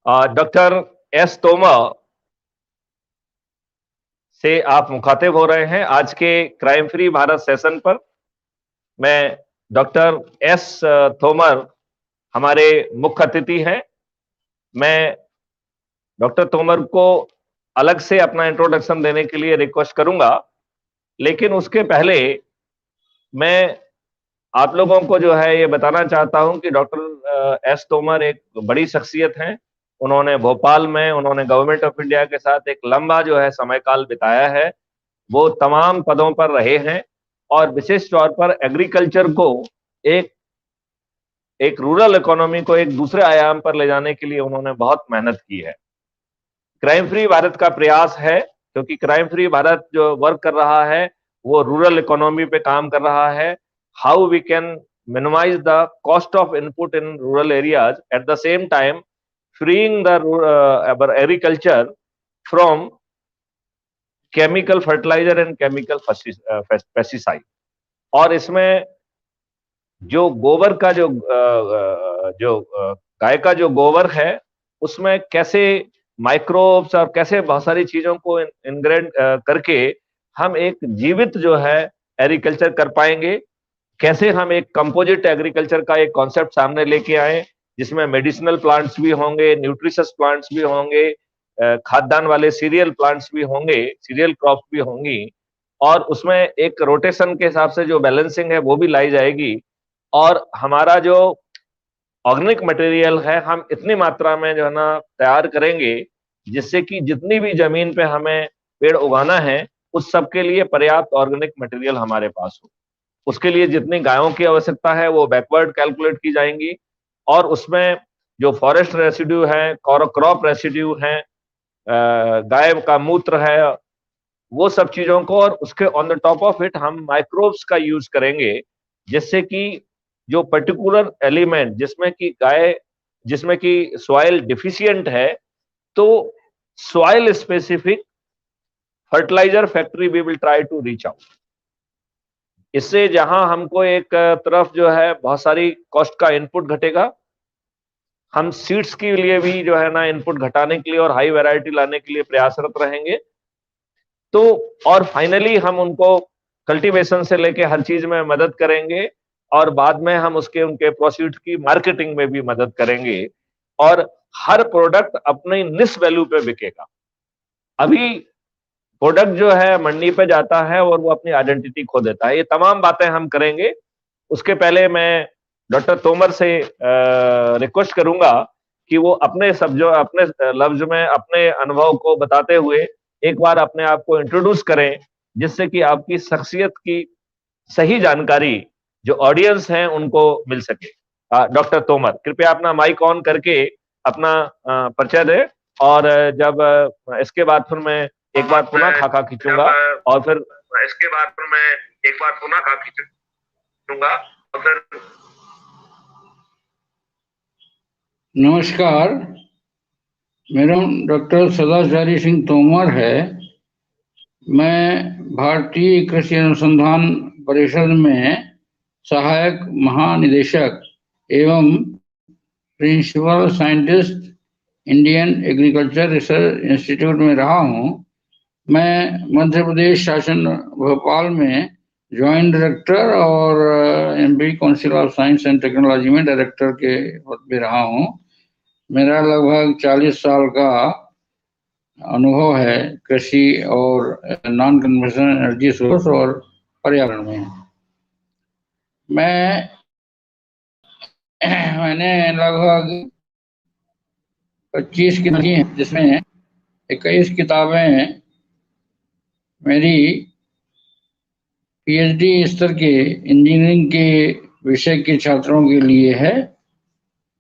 Doctor S Tomar से आप मुखातिब हो रहे हैं आज के क्राइम फ्री भारत सेशन पर। मैं डॉक्टर एस तोमर हमारे मुख्य अतिथि हैं। मैं डॉक्टर तोमर को अलग से अपना इंट्रोडक्शन देने के लिए रिक्वेस्ट करूंगा, लेकिन उसके पहले मैं आप लोगों को जो है ये बताना चाहता हूं कि डॉक्टर एस तोमर एक बड़ी शख्सियत हैं। उन्होंने भोपाल में उन्होंने गवर्नमेंट ऑफ इंडिया के साथ एक लंबा जो है समय काल बिताया है। वो तमाम पदों पर रहे हैं और विशेष तौर पर एग्रीकल्चर को एक एक रूरल इकोनॉमी को एक दूसरे आयाम पर ले जाने के लिए उन्होंने बहुत मेहनत की है। क्राइम फ्री भारत का प्रयास है, क्योंकि क्राइम फ्री भारत जो वर्क कर रहा है वो रूरल इकोनॉमी पे काम कर रहा है। How we can minimise the cost of input in rural areas at the same time freeing the agriculture from chemical fertiliser and chemical pesticide. और इसमें जो गोबर का जो गाय का जो गोबर है उसमें कैसे माइक्रोब्स और कैसे बहुत सारी चीजों को इनग्रेड करके हम एक जीवित जो है एग्रीकल्चर कर पाएंगे। कैसे हम एक कंपोजिट एग्रीकल्चर का एक कॉन्सेप्ट सामने लेके आए जिसमें मेडिसिनल प्लांट्स भी होंगे, न्यूट्रिशस प्लांट्स भी होंगे, खाद्यान्न वाले सीरियल प्लांट्स भी होंगे, सीरियल क्रॉप्स भी होंगी, और उसमें एक रोटेशन के हिसाब से जो बैलेंसिंग है वो भी लाई जाएगी। और हमारा जो ऑर्गेनिक मटेरियल है हम इतनी मात्रा में जो है ना तैयार करेंगे जिससे कि जितनी भी जमीन पे हमें पेड़ उगाना है उस सब के लिए पर्याप्त ऑर्गेनिक मटेरियल हमारे पास हो। उसके लिए जितनी गायों की आवश्यकता है वो बैकवर्ड कैलकुलेट की जाएंगी, और उसमें जो फॉरेस्ट रेसिड्यू है, क्रॉप रेसिड्यू है, गाय का मूत्र है, वो सब चीजों को, और उसके on the top of it हम माइक्रोब्स का यूज करेंगे जिससे कि जो पर्टिकुलर एलिमेंट जिसमें कि सॉइल डिफिशिएंट है तो soil specific fertiliser factory we will try to reach out. इससे जहां हमको एक तरफ जो है बहुत सारी कॉस्ट का इनपुट घटेगा, हम सीड्स के लिए भी जो है ना इनपुट घटाने के लिए और हाई वैरायटी लाने के लिए प्रयासरत रहेंगे। तो और फाइनली हम उनको कल्टीवेशन से लेके हर चीज में मदद करेंगे, और बाद में हम उनके प्रोसीड की मार्केटिंग में भी मदद करेंगे, और हर प्रोडक्ट अपनी निस वैल्यू पे बिकेगा। अभी प्रोडक्ट जो है मंडी पे जाता है और वो अपनी आइडेंटिटी खो देता है। ये तमाम बातें हम करेंगे। उसके पहले मैं डॉक्टर तोमर से रिक्वेस्ट करूंगा कि वो अपने लफ्ज में अपने अनुभव को बताते हुए एक बार अपने आप को इंट्रोड्यूस करें, जिससे कि आपकी शख्सियत की सही जानकारी जो ऑडियंस है उनको मिल सके। डॉक्टर तोमर, कृपया अपना माइक ऑन करके अपना परिचय दें, और जब इसके बाद फिर मैं एक बार पुनः खाका खींचूंगा, और फिर इसके बाद फिर मैं एक बार पुनः खाका खींचूंगा, और फिर नमस्कार, मेरा नाम डॉक्टर सदाचारी सिंह तोमर है। मैं भारतीय कृषि अनुसंधान परिषद में सहायक महानिदेशक एवं principal scientist Indian agriculture research institute में रहा हूँ। मैं मध्य प्रदेश शासन भोपाल में ज्वाइंट डायरेक्टर और MP council of science and technology में डायरेक्टर के पद पे रहा हूँ। मेरा लगभग 40 साल का अनुभव है कृषि और नॉन कन्वेंशनल एनर्जी सोर्स और पर्यावरण में। मैंने लगभग 25 किताबें हैं, जिसमें 21 किताबें मेरी पीएचडी स्तर के इंजीनियरिंग के विषय के छात्रों के लिए है,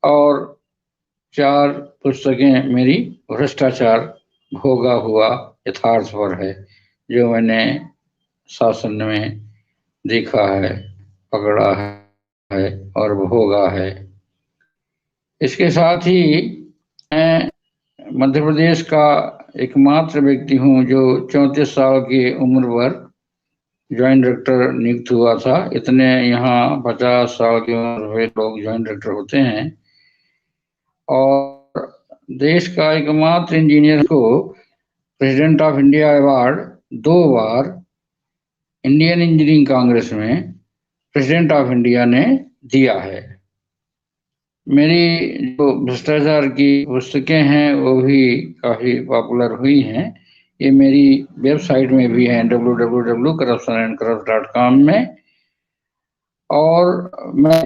और 4 पुस्तकें मेरी भ्रष्टाचार भोगा हुआ यथार्थ पर है, जो मैंने शासन में देखा है, पकड़ा है और भोगा है। इसके साथ ही मैं मध्य प्रदेश का एकमात्र व्यक्ति हूँ जो 34 साल की उम्र पर ज्वाइंट डायरेक्टर नियुक्त हुआ था। इतने यहाँ 50 साल की उम्र में लोग ज्वाइंट डायरेक्टर होते हैं। और देश का एकमात्र इंजीनियर को president of India award 2 bar Indian engineering Congress में प्रेसिडेंट ऑफ इंडिया ने दिया है। मेरी जो भ्रष्टाचार की पुस्तकें हैं वो भी काफ़ी पॉपुलर हुई हैं। ये मेरी वेबसाइट में भी है www.corruptionandcorrupt.com में। और मैं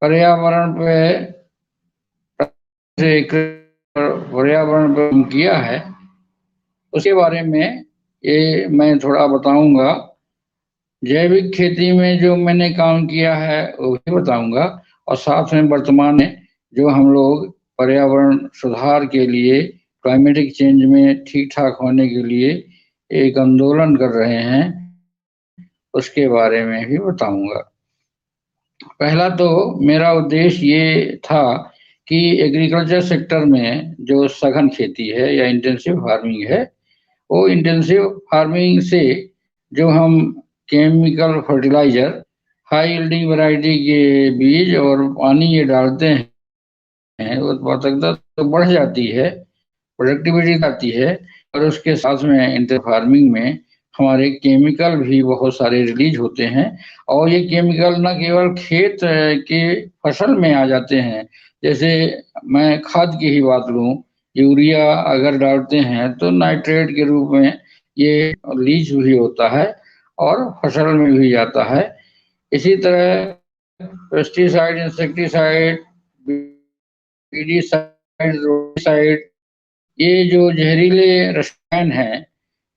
पर्यावरण पे किया है उसके बारे में ये मैं थोड़ा बताऊंगा। जैविक खेती में जो मैंने काम किया है वो भी बताऊंगा, और साथ में वर्तमान में जो हम लोग पर्यावरण सुधार के लिए, क्लाइमेटिक चेंज में ठीक ठाक होने के लिए एक आंदोलन कर रहे हैं उसके बारे में भी बताऊंगा। पहला तो मेरा उद्देश्य ये था कि एग्रीकल्चर सेक्टर में जो सघन खेती है या इंटेंसिव फार्मिंग है, वो इंटेंसिव फार्मिंग से जो हम chemical fertiliser, high yielding variety के बीज और पानी ये डालते हैं, उत्पादकता तो बढ़ जाती है, प्रोडक्टिविटी आती है, और उसके साथ में इंटेंसिव फार्मिंग में हमारे केमिकल भी बहुत सारे रिलीज होते हैं। और ये केमिकल न केवल खेत के फसल में आ जाते हैं, जैसे मैं खाद की ही बात लूँ, यूरिया अगर डालते हैं तो नाइट्रेट के रूप में ये लीच भी होता है और फसल में भी जाता है। इसी तरह पेस्टिसाइड, इंसेक्टिसाइड, पीडीसाइड, रोडिसाइड, ये जो जहरीले रसायन हैं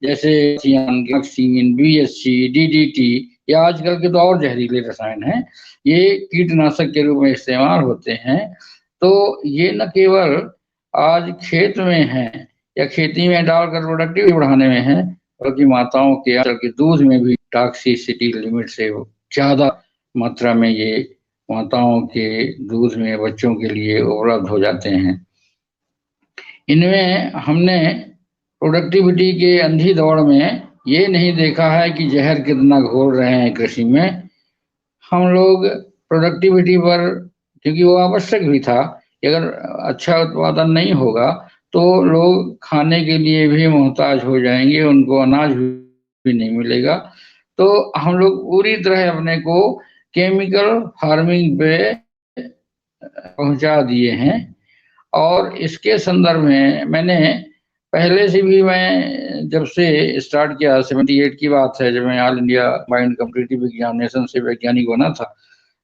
जैसे वैक्सीन, बीएससी, डीडीटी, या आजकल के तो और जहरीले रसायन हैं, ये कीटनाशक के रूप में इस्तेमाल होते हैं। तो ये न केवल आज खेत में है या खेती में डालकर प्रोडक्टिविटी बढ़ाने में है, बल्कि माताओं के आजकल के दूध में भी टॉक्सिसिटी लिमिट से ज्यादा मात्रा में ये माताओं के दूध में बच्चों के लिए उपलब्ध हो जाते हैं। इनमें हमने प्रोडक्टिविटी के अंधी दौड़ में ये नहीं देखा है कि जहर कितना घोल रहे हैं कृषि में। हम लोग प्रोडक्टिविटी पर, क्योंकि वो आवश्यक भी था, अगर अच्छा उत्पादन नहीं होगा तो लोग खाने के लिए भी मोहताज हो जाएंगे, उनको अनाज भी नहीं मिलेगा। तो हम लोग पूरी तरह अपने को केमिकल फार्मिंग पे पहुंचा दिए हैं। और इसके संदर्भ में मैंने पहले से भी, मैं जब से स्टार्ट किया 78 की बात है, जब मैं all India mind competitive examination से वैज्ञानिक बना था,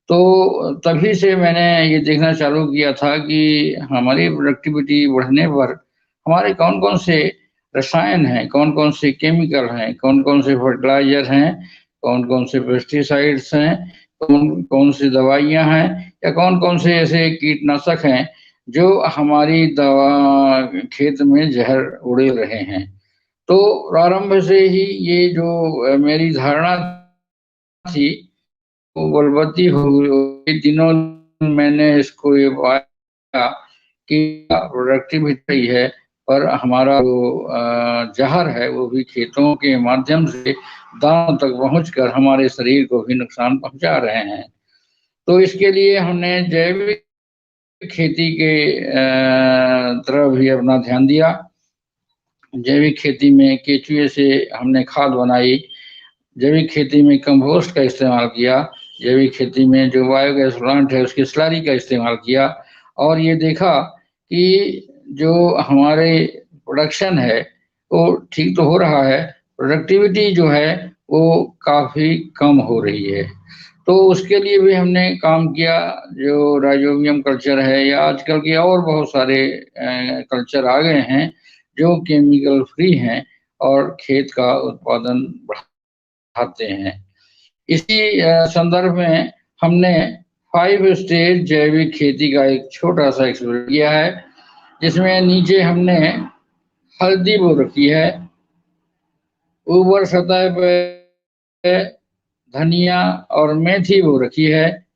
तो तभी से मैंने ये देखना चालू किया था कि हमारी प्रोडक्टिविटी बढ़ने पर हमारे कौन कौन से रसायन हैं, कौन कौन से केमिकल हैं, कौन कौन से फर्टिलाइजर हैं, कौन कौन से पेस्टिसाइड्स हैं, कौन कौन सी दवाइयाँ हैं, या कौन कौन से ऐसे कीटनाशक हैं जो हमारी दवा खेत में जहर उड़े रहे हैं। तो प्रारंभ से ही ये जो मेरी धारणा थी वो बलवती हो गई। दिनों मैंने इसको ये पाया कि प्रोडक्टिविटी है, पर हमारा जो जहर है वो भी खेतों के माध्यम से दांतों तक पहुंचकर हमारे शरीर को भी नुकसान पहुंचा रहे हैं। तो इसके लिए हमने जैविक खेती के तरफ भी अपना ध्यान दिया। जैविक खेती में केचुए से हमने खाद बनाई, जैविक खेती में कंपोस्ट का इस्तेमाल किया, जैविक खेती में जो बायोगैस प्लांट है उसकी स्लरी का इस्तेमाल किया, और ये देखा कि जो हमारे प्रोडक्शन है वो ठीक तो हो रहा है, प्रोडक्टिविटी जो है वो काफ़ी कम हो रही है। तो उसके लिए भी हमने काम किया। जो राइजोबियम कल्चर है या आजकल के और बहुत सारे कल्चर आ गए हैं जो केमिकल फ्री हैं और खेत का उत्पादन बढ़ाते हैं। इसी संदर्भ में हमने 5 स्टेज जैविक खेती का एक छोटा सा एक्सपेरिमेंट किया है, जिसमें नीचे हमने हल्दी बो रखी है, ऊपर सतह पे धनिया और मेथी बो रखी है,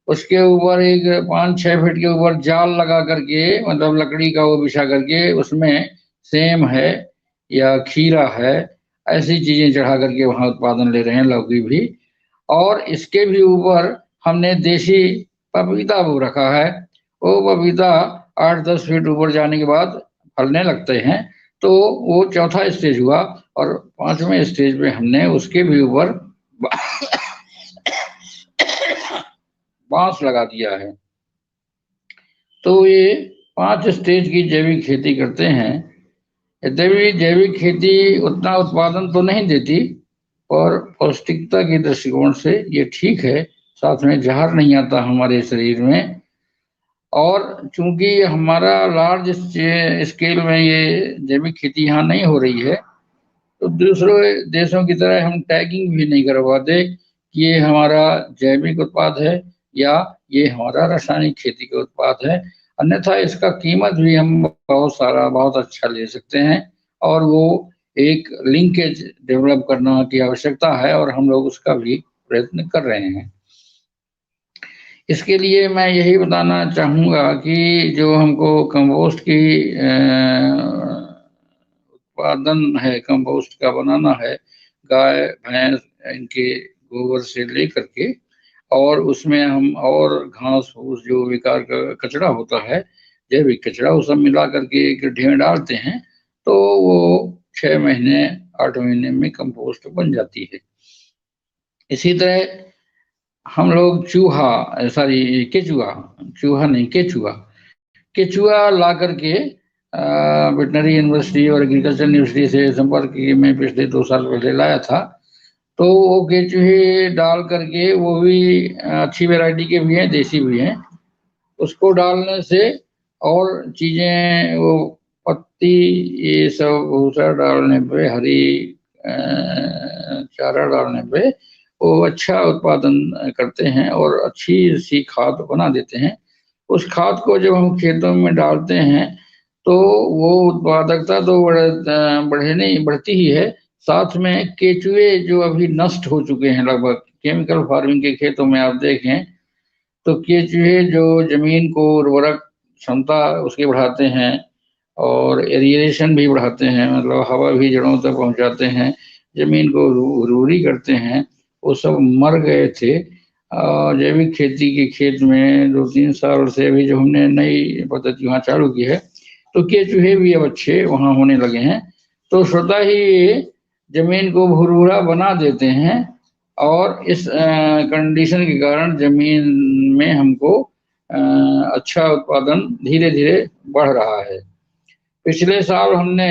उसके ऊपर एक 5-6 फीट के ऊपर जाल लगा करके, मतलब लकड़ी का वो बिछा करके उसमें सेम है या खीरा है, ऐसी चीजें चढ़ा करके वहां उत्पादन ले रहे हैं, लौकी भी। और इसके भी ऊपर हमने देसी पपीता बो रखा है। वो पपीता 8-10 फीट ऊपर जाने के बाद फलने लगते हैं, तो वो चौथा स्टेज हुआ। और पांचवें स्टेज में हमने उसके भी ऊपर बांस लगा दिया है। तो ये 5 स्टेज की जैविक खेती करते हैं। यद्यपि जैविक खेती उतना उत्पादन तो नहीं देती, और पौष्टिकता के दृष्टिकोण से ये ठीक है, साथ में जहर नहीं आता हमारे शरीर में। और चूंकि हमारा लार्ज स्केल में ये जैविक खेती यहाँ नहीं हो रही है, तो दूसरे देशों की तरह हम टैगिंग भी नहीं करवाते कि ये हमारा जैविक उत्पाद है या ये हमारा रासायनिक खेती का उत्पाद है। अन्यथा इसका कीमत भी हम बहुत अच्छा ले सकते हैं, और वो एक लिंकेज डेवलप करना की आवश्यकता है, और हम लोग उसका भी प्रयत्न कर रहे हैं। इसके लिए मैं यही बताना चाहूँगा कि जो हमको कंपोस्ट की उत्पादन है, कंपोस्ट का बनाना है, गाय भैंस इनके गोबर से लेकर के, और उसमें हम और घास फूस जो बेकार का कचरा होता है, जैविक कचरा, वो सब मिला करके एक गड्ढे में डालते हैं, तो वो 6 महीने 8 महीने में कंपोस्ट बन जाती है। इसी तरह हम लोग केचुआ ला करके वेटनरी यूनिवर्सिटी और एग्रीकल्चर यूनिवर्सिटी से संपर्क में पिछले 2 साल पहले लाया था। तो वो केचुए डाल करके, वो भी अच्छी वैरायटी के भी हैं, देसी भी हैं, उसको डालने से और चीजें, वो पत्ती, ये सब भूसा डालने पे, हरी चारा डालने पे वो अच्छा उत्पादन करते हैं और अच्छी सी खाद बना देते हैं। उस खाद को जब हम खेतों में डालते हैं, तो वो उत्पादकता तो बढ़ती ही है, साथ में केचुए जो अभी नष्ट हो चुके हैं लगभग, केमिकल फार्मिंग के खेतों में आप देखें तो केचुए जो जमीन को उर्वरक क्षमता उसकी बढ़ाते हैं, और एरिएशन भी बढ़ाते हैं, मतलब हवा भी जड़ों तक पहुंचाते हैं, जमीन को उर्वरी करते हैं, वो सब मर गए थे। जैविक खेती के खेत में 2-3 साल से अभी जो हमने नई पद्धति वहाँ चालू की है, तो केचुहे भी अब अच्छे वहाँ होने लगे हैं। तो स्वतः ही ये जमीन को भुरभुरा बना देते हैं, और इस कंडीशन के कारण जमीन में हमको अच्छा उत्पादन धीरे धीरे बढ़ रहा है। पिछले साल हमने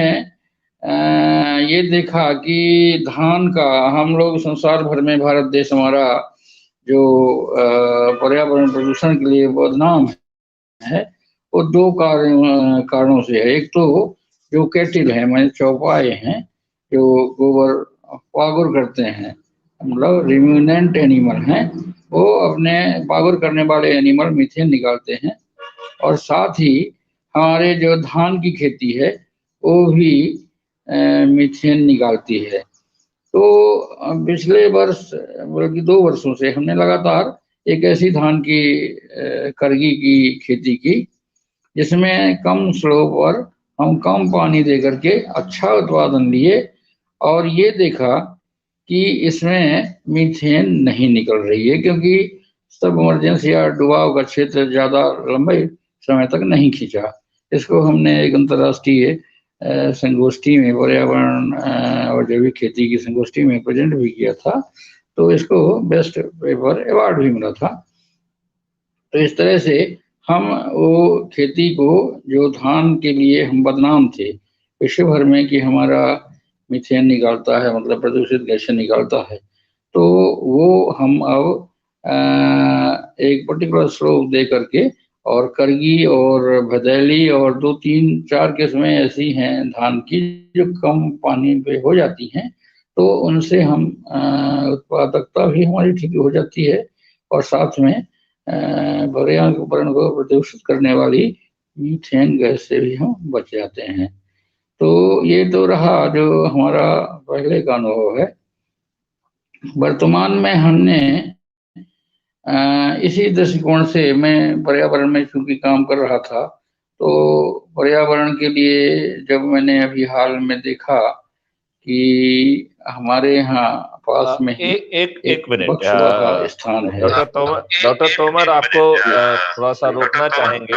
ये देखा कि धान का, हम लोग संसार भर में, भारत देश हमारा जो पर्यावरण प्रदूषण के लिए बदनाम है, वो 2 कारणों से है। एक तो जो कैटिल है, मैंने चौपाए हैं, जो गोबर पागुर करते हैं, मतलब रिम्यूनेंट एनिमल हैं, वो अपने पागुर करने वाले एनिमल मीथेन निकालते हैं। और साथ ही हमारे जो धान की खेती है वो भी मीथेन निकालती है। तो पिछले वर्ष, बल्कि 2 वर्षों से हमने लगातार एक ऐसी धान की करगी की खेती की, जिसमें कम स्लोप पर हम कम पानी दे करके अच्छा उत्पादन लिए, और ये देखा कि इसमें मीथेन नहीं निकल रही है, क्योंकि सबमर्जेंस या डुबाव का क्षेत्र ज्यादा लंबे समय तक नहीं खींचा। इसको हमने एक अंतर्राष्ट्रीय संगोष्ठी में, पर्यावरण और जैविक खेती की संगोष्ठी में प्रेजेंट भी किया था, तो इसको बेस्ट पेपर अवार्ड भी मिला था। तो इस तरह से हम वो खेती को, जो धान के लिए हम बदनाम थे विश्व भर में कि हमारा मीथेन निकालता है, मतलब प्रदूषित गैसें निकालता है, तो वो हम अब एक पर्टिकुलर स्लोप दे करके, और करगी और भदैली और 2-3-4 किस्में ऐसी हैं धान की जो कम पानी पे हो जाती हैं, तो उनसे हम उत्पादकता भी हमारी ठीक हो जाती है, और साथ में पर्यावरण को प्रदूषित करने वाली मीथेन गैस से भी हम बच जाते हैं। तो ये तो रहा जो हमारा पहले का अनुभव है। वर्तमान में हमने इसी दृष्टिकोण से, मैं पर्यावरण में चूंकि काम कर रहा था, तो पर्यावरण के लिए जब मैंने अभी हाल में देखा कि हमारे यहाँ पास में ही एक मिनट, बक्सवा का स्थान है। डॉक्टर तोमर आपको थोड़ा सा रोकना चाहेंगे।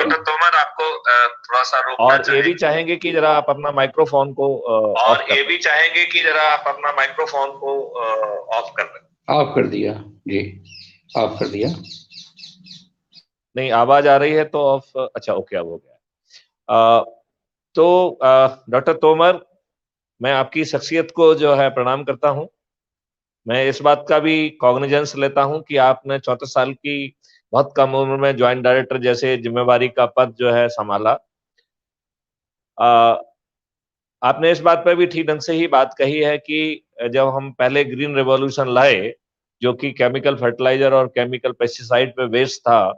आपको थोड़ा सा रोकना और ये भी चाहेंगे कि जरा आप अपना माइक्रोफोन को और ये भी चाहेंगे कि जरा आप अपना माइक्रोफोन को ऑफ कर दें। ऑफ कर दिया जी, ऑफ कर दिया। नहीं, आवाज आ रही है तो ऑफ, अच्छा ओके, अब हो गया। तो डॉक्टर तोमर, मैं आपकी शख्सियत को जो है प्रणाम करता हूं। मैं इस बात का भी कॉग्निजेंस लेता हूं कि आपने 34 साल की बहुत कम उम्र में ज्वाइंट डायरेक्टर जैसे जिम्मेवारी का पद जो है संभाला। आपने इस बात पर भी ठीक ढंग से ही बात कही है कि जब हम पहले ग्रीन रेवोल्यूशन लाए, जो कि केमिकल फर्टिलाइजर और केमिकल पेस्टिसाइड पे बेस्ड था,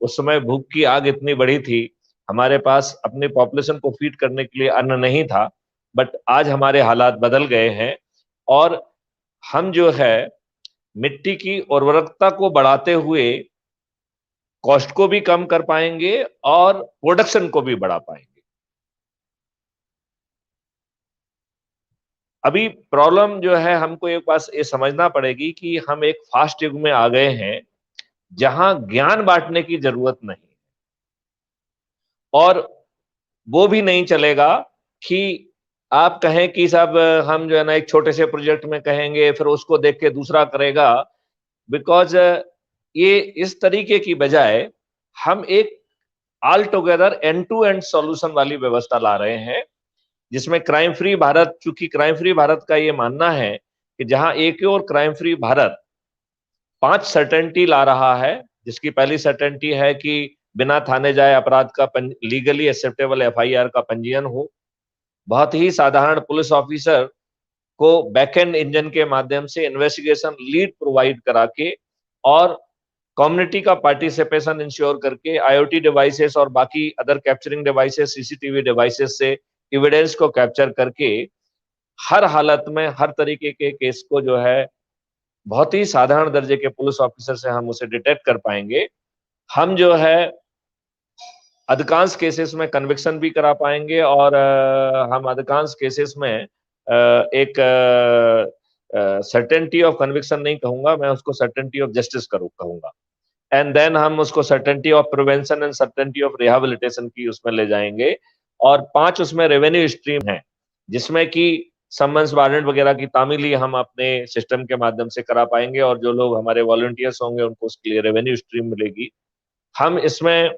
उस समय भूख की आग इतनी बड़ी थी, हमारे पास अपनी पॉपुलेशन को फीड करने के लिए अन्न नहीं था। बट आज हमारे हालात बदल गए हैं और हम जो है मिट्टी की उर्वरकता को बढ़ाते हुए कॉस्ट को भी कम कर पाएंगे और प्रोडक्शन को भी बढ़ा पाएंगे। अभी प्रॉब्लम जो है, हमको एक बात ये समझना पड़ेगी कि हम एक फास्ट युग में आ गए हैं जहां ज्ञान बांटने की जरूरत नहीं, और वो भी नहीं चलेगा कि आप कहें कि साहब हम जो है ना एक छोटे से प्रोजेक्ट में कहेंगे, फिर उसको देख के दूसरा करेगा। बिकॉज ये इस तरीके की बजाय हम एक all together end to end solution वाली व्यवस्था ला रहे हैं, जिसमें क्राइम फ्री भारत, चूंकि क्राइम फ्री भारत का ये मानना है कि जहां एक और क्राइम फ्री भारत 5 सर्टेनिटी ला रहा है, जिसकी पहली सर्टेनिटी है कि बिना थाने जाए अपराध का लीगली एक्सेप्टेबल एफआईआर का पंजीयन हो, बहुत ही साधारण पुलिस ऑफिसर को बैकएंड इंजन के माध्यम से इन्वेस्टिगेशन लीड प्रोवाइड करा के और कम्युनिटी का पार्टिसिपेशन इंश्योर करके आईओटी डिवाइसेस और बाकी other capturing devices, CCTV devices से एविडेंस को कैप्चर करके हर हालत में हर तरीके के केस को जो है बहुत ही साधारण दर्जे के पुलिस ऑफिसर से हम उसे डिटेक्ट कर पाएंगे। हम जो है अधिकांश केसेस में कन्विक्शन भी करा पाएंगे और हम अधिकांश केसेस में एक सर्टेनिटी ऑफ कन्विक्शन नहीं कहूंगा, मैं उसको सर्टेनिटी ऑफ जस्टिस कहूंगा। एंड देन हम उसको certainty of prevention and certainty of rehabilitation की उसमें ले जाएंगे। और 5 उसमें रेवेन्यू स्ट्रीम है, जिसमें कि समन्स वारंट वगैरह की तामीली हम अपने सिस्टम के माध्यम से करा पाएंगे और जो लोग हमारे वॉलंटियर्स होंगे उनको उसके लिए रेवेन्यू स्ट्रीम मिलेगी। हम इसमें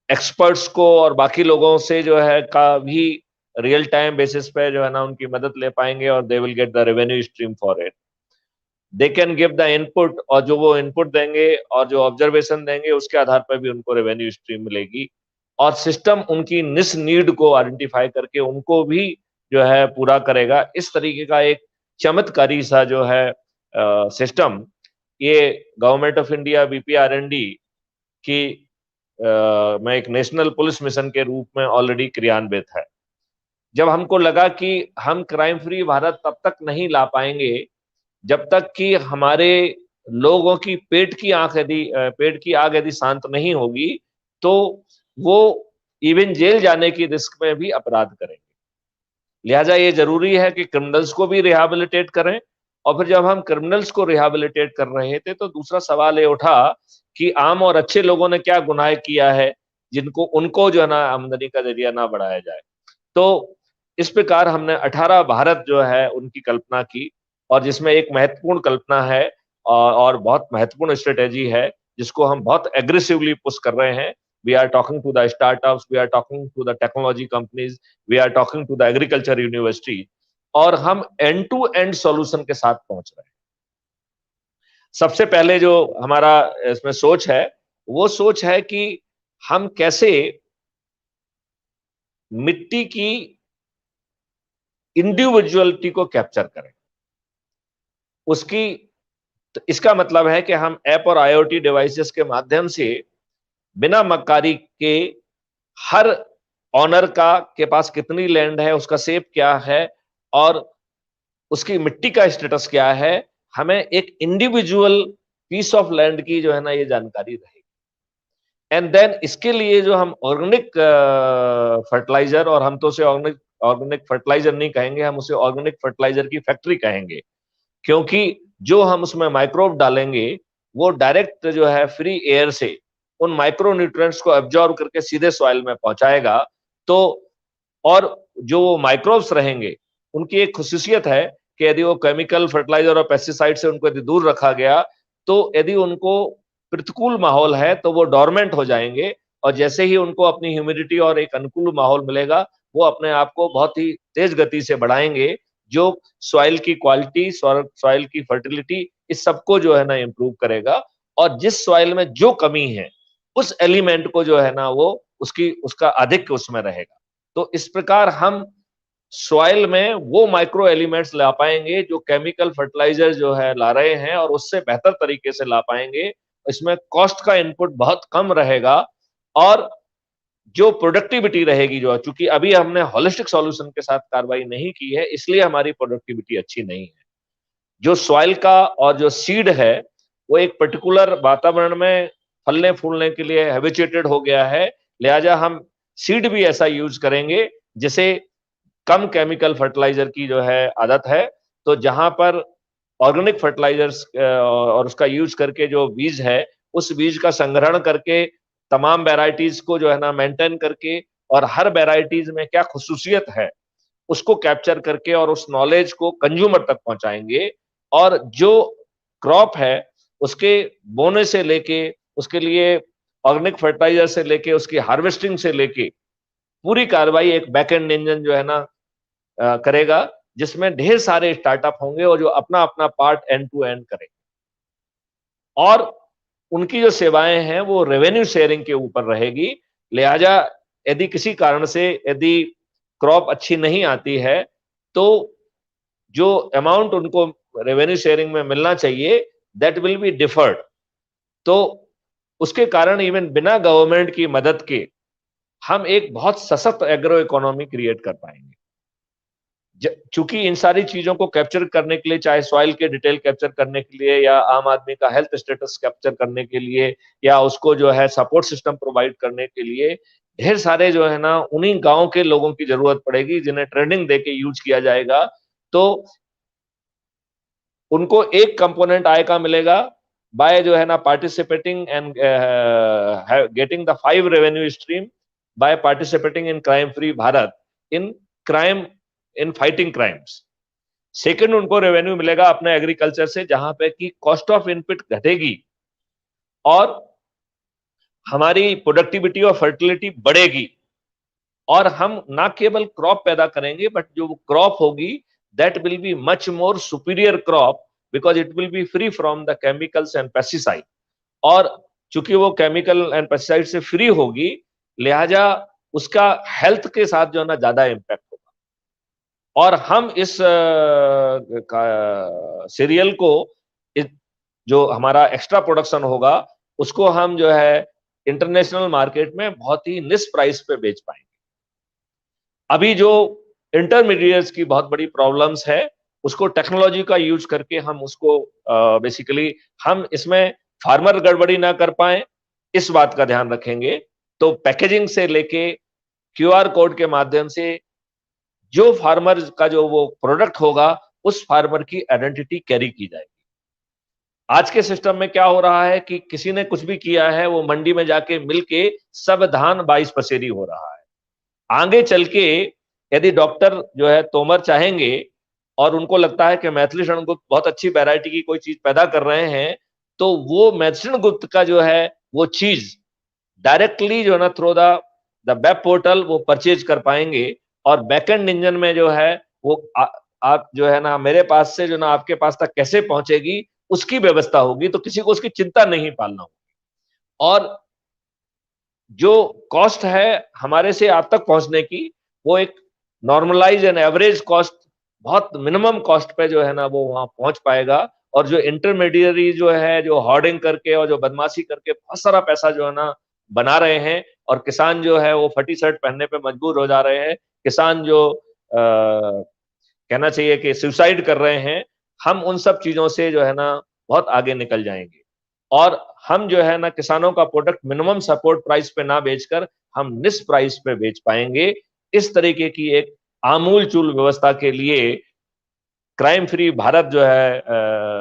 एक्सपर्ट्स को और बाकी लोगों से जो है का भी रियल टाइम बेसिस पे जो है ना उनकी मदद ले पाएंगे और they will get the revenue stream for it. They can give the input, और जो वो इनपुट देंगे और जो ऑब्जर्वेशन देंगे उसके आधार पर भी उनको रेवेन्यू स्ट्रीम मिलेगी। और सिस्टम उनकी निस नीड को आइडेंटिफाई करके उनको भी जो है पूरा करेगा। इस तरीके का एक चमत्कारी सा जो है सिस्टम ये गवर्नमेंट ऑफ इंडिया बीपीआरएनडी की में एक नेशनल पुलिस मिशन के रूप में ऑलरेडी क्रियान्वित है। जब हमको लगा कि हम क्राइम फ्री भारत तब तक नहीं ला पाएंगे जब तक कि हमारे लोगों की पेट की आग यदि शांत नहीं होगी, तो वो इवन जेल जाने की रिस्क में भी अपराध करेंगे। लिहाजा ये जरूरी है कि क्रिमिनल्स को भी रिहेबिलिटेट करें। और फिर जब हम क्रिमिनल्स को रिहेबिलिटेट कर रहे थे तो दूसरा सवाल ये उठा कि आम और अच्छे लोगों ने क्या गुनाह किया है जिनको उनको जो है ना आमदनी का जरिया ना बढ़ाया जाए। तो इस प्रकार हमने 18 भारत जो है उनकी कल्पना की, और जिसमें एक महत्वपूर्ण कल्पना है और बहुत महत्वपूर्ण स्ट्रेटेजी है जिसको हम बहुत एग्रेसिवली पुश कर रहे हैं। We are talking to the startups, we are talking to the technology companies, we are talking to the agriculture university, और हम एंड टू एंड सॉल्यूशन के साथ पहुंच रहे हैं। सबसे पहले जो हमारा इसमें सोच है वो सोच है कि हम कैसे मिट्टी की इंडिविजुअलिटी को कैप्चर करें। उसकी तो इसका मतलब है कि हम ऐप और आईओटी डिवाइसेस के माध्यम से बिना मक्कारी के हर ऑनर का के पास कितनी लैंड है, उसका सेप क्या है और उसकी मिट्टी का स्टेटस क्या है, हमें एक इंडिविजुअल पीस ऑफ लैंड की जो है ना ये जानकारी रहेगी। एंड देन इसके लिए जो हम ऑर्गेनिक फर्टिलाइजर, और हम तो उसे ऑर्गेनिक फर्टिलाइजर नहीं कहेंगे, हम उसे ऑर्गेनिक फर्टिलाइजर की फैक्ट्री कहेंगे, क्योंकि जो हम उसमें माइक्रोब डालेंगे वो डायरेक्ट जो है फ्री एयर से उन माइक्रो न्यूट्रिएंट्स को एब्जॉर्ब करके सीधे सॉइल में पहुंचाएगा। तो और जो माइक्रोब्स रहेंगे उनकी एक खुसूसियत है कि यदि वो केमिकल फर्टिलाइजर और पेस्टिसाइड से उनको यदि दूर रखा गया, तो यदि उनको प्रतिकूल माहौल है तो वो डोरमेंट हो जाएंगे, और जैसे ही उनको अपनी ह्यूमिडिटी और एक अनुकूल माहौल मिलेगा, वो अपने आप को बहुत ही तेज गति से बढ़ाएंगे, जो सॉइल की क्वालिटी, सॉइल की फर्टिलिटी, इस सबको जो है ना इम्प्रूव करेगा। और जिस सॉइल में जो कमी है, उस एलिमेंट को जो है ना वो उसका अधिक उसमें रहेगा। तो इस प्रकार हम सॉइल में वो माइक्रो एलिमेंट्स ला पाएंगे जो केमिकल फर्टिलाइजर जो है ला रहे हैं, और उससे बेहतर तरीके से ला पाएंगे। इसमें कॉस्ट का इनपुट बहुत कम रहेगा, और जो प्रोडक्टिविटी रहेगी, जो चूंकि अभी हमने होलिस्टिक सॉल्यूशन के साथ कार्रवाई नहीं की है, इसलिए हमारी प्रोडक्टिविटी अच्छी नहीं है। जो सॉइल का और जो सीड है, वो एक पर्टिकुलर वातावरण में फलने फूलने के लिए हैबिचुएटेड हो गया है, लिहाजा हम सीड भी ऐसा यूज करेंगे जिसे कम केमिकल फर्टिलाइजर की जो है आदत है। तो जहां पर ऑर्गेनिक फर्टिलाइजर्स और उसका यूज करके जो बीज है, उस बीज का संग्रहण करके तमाम वेराइटीज को जो है ना मेंटेन करके, और हर वेराइटीज में क्या खुसूसियत है उसको कैप्चर करके और उस नॉलेज को कंज्यूमर तक पहुंचाएंगे। और जो क्रॉप है उसके बोने से लेके, उसके लिए ऑर्गेनिक फर्टिलाइजर से लेके, उसकी हार्वेस्टिंग से लेके पूरी कार्रवाई एक बैक एंड इंजन जो है ना करेगा, जिसमें ढेर सारे स्टार्टअप होंगे और जो अपना अपना पार्ट एंड टू एंड करेंगे। और उनकी जो सेवाएं हैं वो रेवेन्यू शेयरिंग के ऊपर रहेगी। लिहाजा यदि किसी कारण से यदि क्रॉप अच्छी नहीं आती है, तो जो अमाउंट उनको रेवेन्यू शेयरिंग में मिलना चाहिए, दैट विल बी डिफर्ड। तो उसके कारण इवन बिना गवर्नमेंट की मदद के हम एक बहुत सशक्त एग्रो इकोनॉमी क्रिएट कर पाएंगे। चूंकि इन सारी चीजों को कैप्चर करने के लिए, चाहे सॉइल के डिटेल कैप्चर करने के लिए, या आम आदमी का हेल्थ स्टेटस कैप्चर करने के लिए, या उसको जो है सपोर्ट सिस्टम प्रोवाइड करने के लिए, ढेर सारे जो है ना उन्हीं गांव के लोगों की जरूरत पड़ेगी, जिन्हें ट्रेनिंग देके यूज किया जाएगा। तो उनको एक कंपोनेंट आय का मिलेगा बाय जो है ना participating and getting the 5 revenue stream by participating in crime free Bharat, in fighting crimes. Second, उनको रेवेन्यू मिलेगा अपने एग्रीकल्चर से, जहां पे कि कॉस्ट ऑफ इनपुट घटेगी और हमारी प्रोडक्टिविटी और फर्टिलिटी बढ़ेगी। और हम ना केवल क्रॉप पैदा करेंगे, बट जो क्रॉप होगी that will be much more superior crop, because it will be free from the chemicals and pesticide. और चूंकि वो केमिकल एंड पेस्टिसाइड से फ्री होगी, लिहाजा उसका हेल्थ के साथ जो है ना ज्यादा इम्पैक्ट होगा। और हम इस सीरियल को, जो हमारा एक्स्ट्रा प्रोडक्शन होगा, उसको हम जो है इंटरनेशनल मार्केट में बहुत ही निस प्राइस पे बेच पाएंगे। अभी जो इंटरमीडिएट्स की बहुत बड़ी प्रॉब्लम्स है, उसको टेक्नोलॉजी का यूज करके हम उसको बेसिकली हम इसमें फार्मर गड़बड़ी ना कर पाए, इस बात का ध्यान रखेंगे। तो पैकेजिंग से लेके क्यूआर कोड के माध्यम से जो फार्मर का जो वो प्रोडक्ट होगा, उस फार्मर की आइडेंटिटी कैरी की जाएगी। आज के सिस्टम में क्या हो रहा है कि किसी ने कुछ भी किया है, वो मंडी में जाके मिलके सब धान 22 पसेरी हो रहा है। आगे चल के यदि डॉक्टर जो है तोमर चाहेंगे, और उनको लगता है कि मैथिली शरण गुप्त बहुत अच्छी वैरायटी की कोई चीज पैदा कर रहे हैं, तो वो मैथिली शरण गुप्त का जो है वो चीज डायरेक्टली जो है ना थ्रू द वेब पोर्टल वो परचेज कर पाएंगे। और बैकएंड इंजन में जो है वो आप जो है ना मेरे पास से जो ना आपके पास तक कैसे पहुंचेगी, उसकी व्यवस्था होगी। तो किसी को उसकी चिंता नहीं पालना होगी। और जो कॉस्ट है हमारे से आप तक पहुंचने की, वो एक नॉर्मलाइज एंड एवरेज कॉस्ट, बहुत मिनिमम कॉस्ट पे जो है ना वो वहां पहुंच पाएगा। और जो इंटरमीडियरी जो है, जो होर्डिंग करके और जो बदमाशी करके बहुत सारा पैसा जो है ना बना रहे हैं, और किसान जो है वो फटी शर्ट पहनने पे मजबूर हो जा रहे हैं, किसान जो कहना चाहिए कि सुसाइड कर रहे हैं, हम उन सब चीजों से जो है ना बहुत आगे निकल जाएंगे। और हम जो है ना किसानों का प्रोडक्ट मिनिमम सपोर्ट प्राइस पे ना बेचकर हम निस प्राइस पे बेच पाएंगे। इस तरीके की एक आमूल चूल व्यवस्था के लिए क्राइम फ्री भारत जो है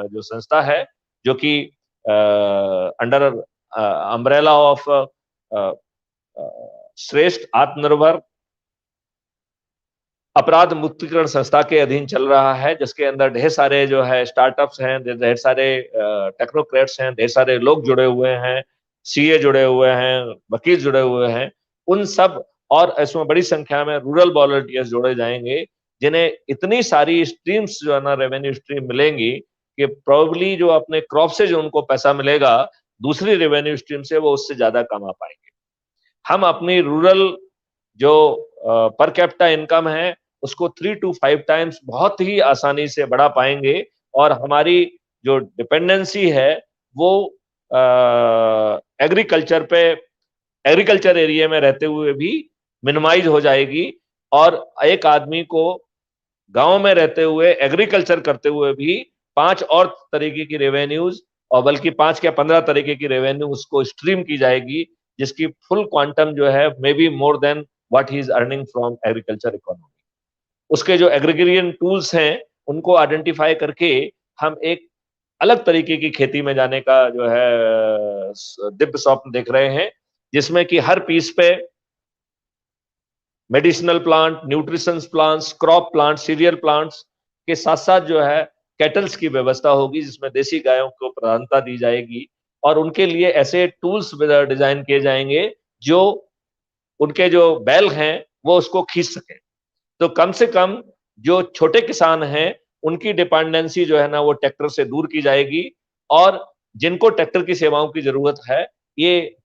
जो संस्था है, जो कि अंडर अम्ब्रेला ऑफ श्रेष्ठ आत्मनिर्भर अपराध मुक्तिकरण संस्था के अधीन चल रहा है, जिसके अंदर ढेर सारे जो है स्टार्टअप्स हैं, ढेर सारे टेक्नोक्रेट्स हैं, ढेर सारे लोग जुड़े हुए हैं, सीए जुड़े हुए हैं, वकील जुड़े हुए हैं, उन सब, और इसमें बड़ी संख्या में रूरल वॉलंटियर्स जोड़े जाएंगे, जिन्हें इतनी सारी स्ट्रीम्स जो है ना रेवेन्यू स्ट्रीम मिलेंगी कि प्रोबेबली जो अपने क्रॉप से जो उनको पैसा मिलेगा दूसरी रेवेन्यू स्ट्रीम से, वो उससे ज्यादा कमा पाएंगे। हम अपनी रूरल जो पर कैपिटा इनकम है उसको 3 to 5 टाइम्स बहुत ही आसानी से बढ़ा पाएंगे, और हमारी जो डिपेंडेंसी है वो एग्रीकल्चर एरिया में रहते हुए भी मिनिमाइज हो जाएगी, और एक आदमी को गांव में रहते हुए एग्रीकल्चर करते हुए भी 5 और तरीके की रेवेन्यूज, और बल्कि 5 या 15 तरीके की रेवेन्यू उसको स्ट्रीम की जाएगी, जिसकी फुल क्वांटम जो है may be more than what he is earning from agriculture economy. उसके जो एग्रीगेरियन टूल्स हैं उनको आइडेंटिफाई करके हम एक अलग तरीके की खेती में जाने का जो है दिव्य स्वप्न देख रहे हैं, जिसमें कि हर पीस पे medicinal plant, nutrition plants, crop plant, serial plants के साथ साथ जो है कैटल्स की व्यवस्था होगी, जिसमें देसी गायों को प्राथमिकता दी जाएगी, और उनके लिए ऐसे टूल्स डिजाइन किए जाएंगे जो उनके जो बैल हैं वो उसको खींच सके। तो कम से कम जो छोटे किसान हैं उनकी डिपेंडेंसी जो है ना वो ट्रैक्टर से दूर की जाएगी, और जिनको ट्रैक्टर की सेवाओं की जरूरत है, ये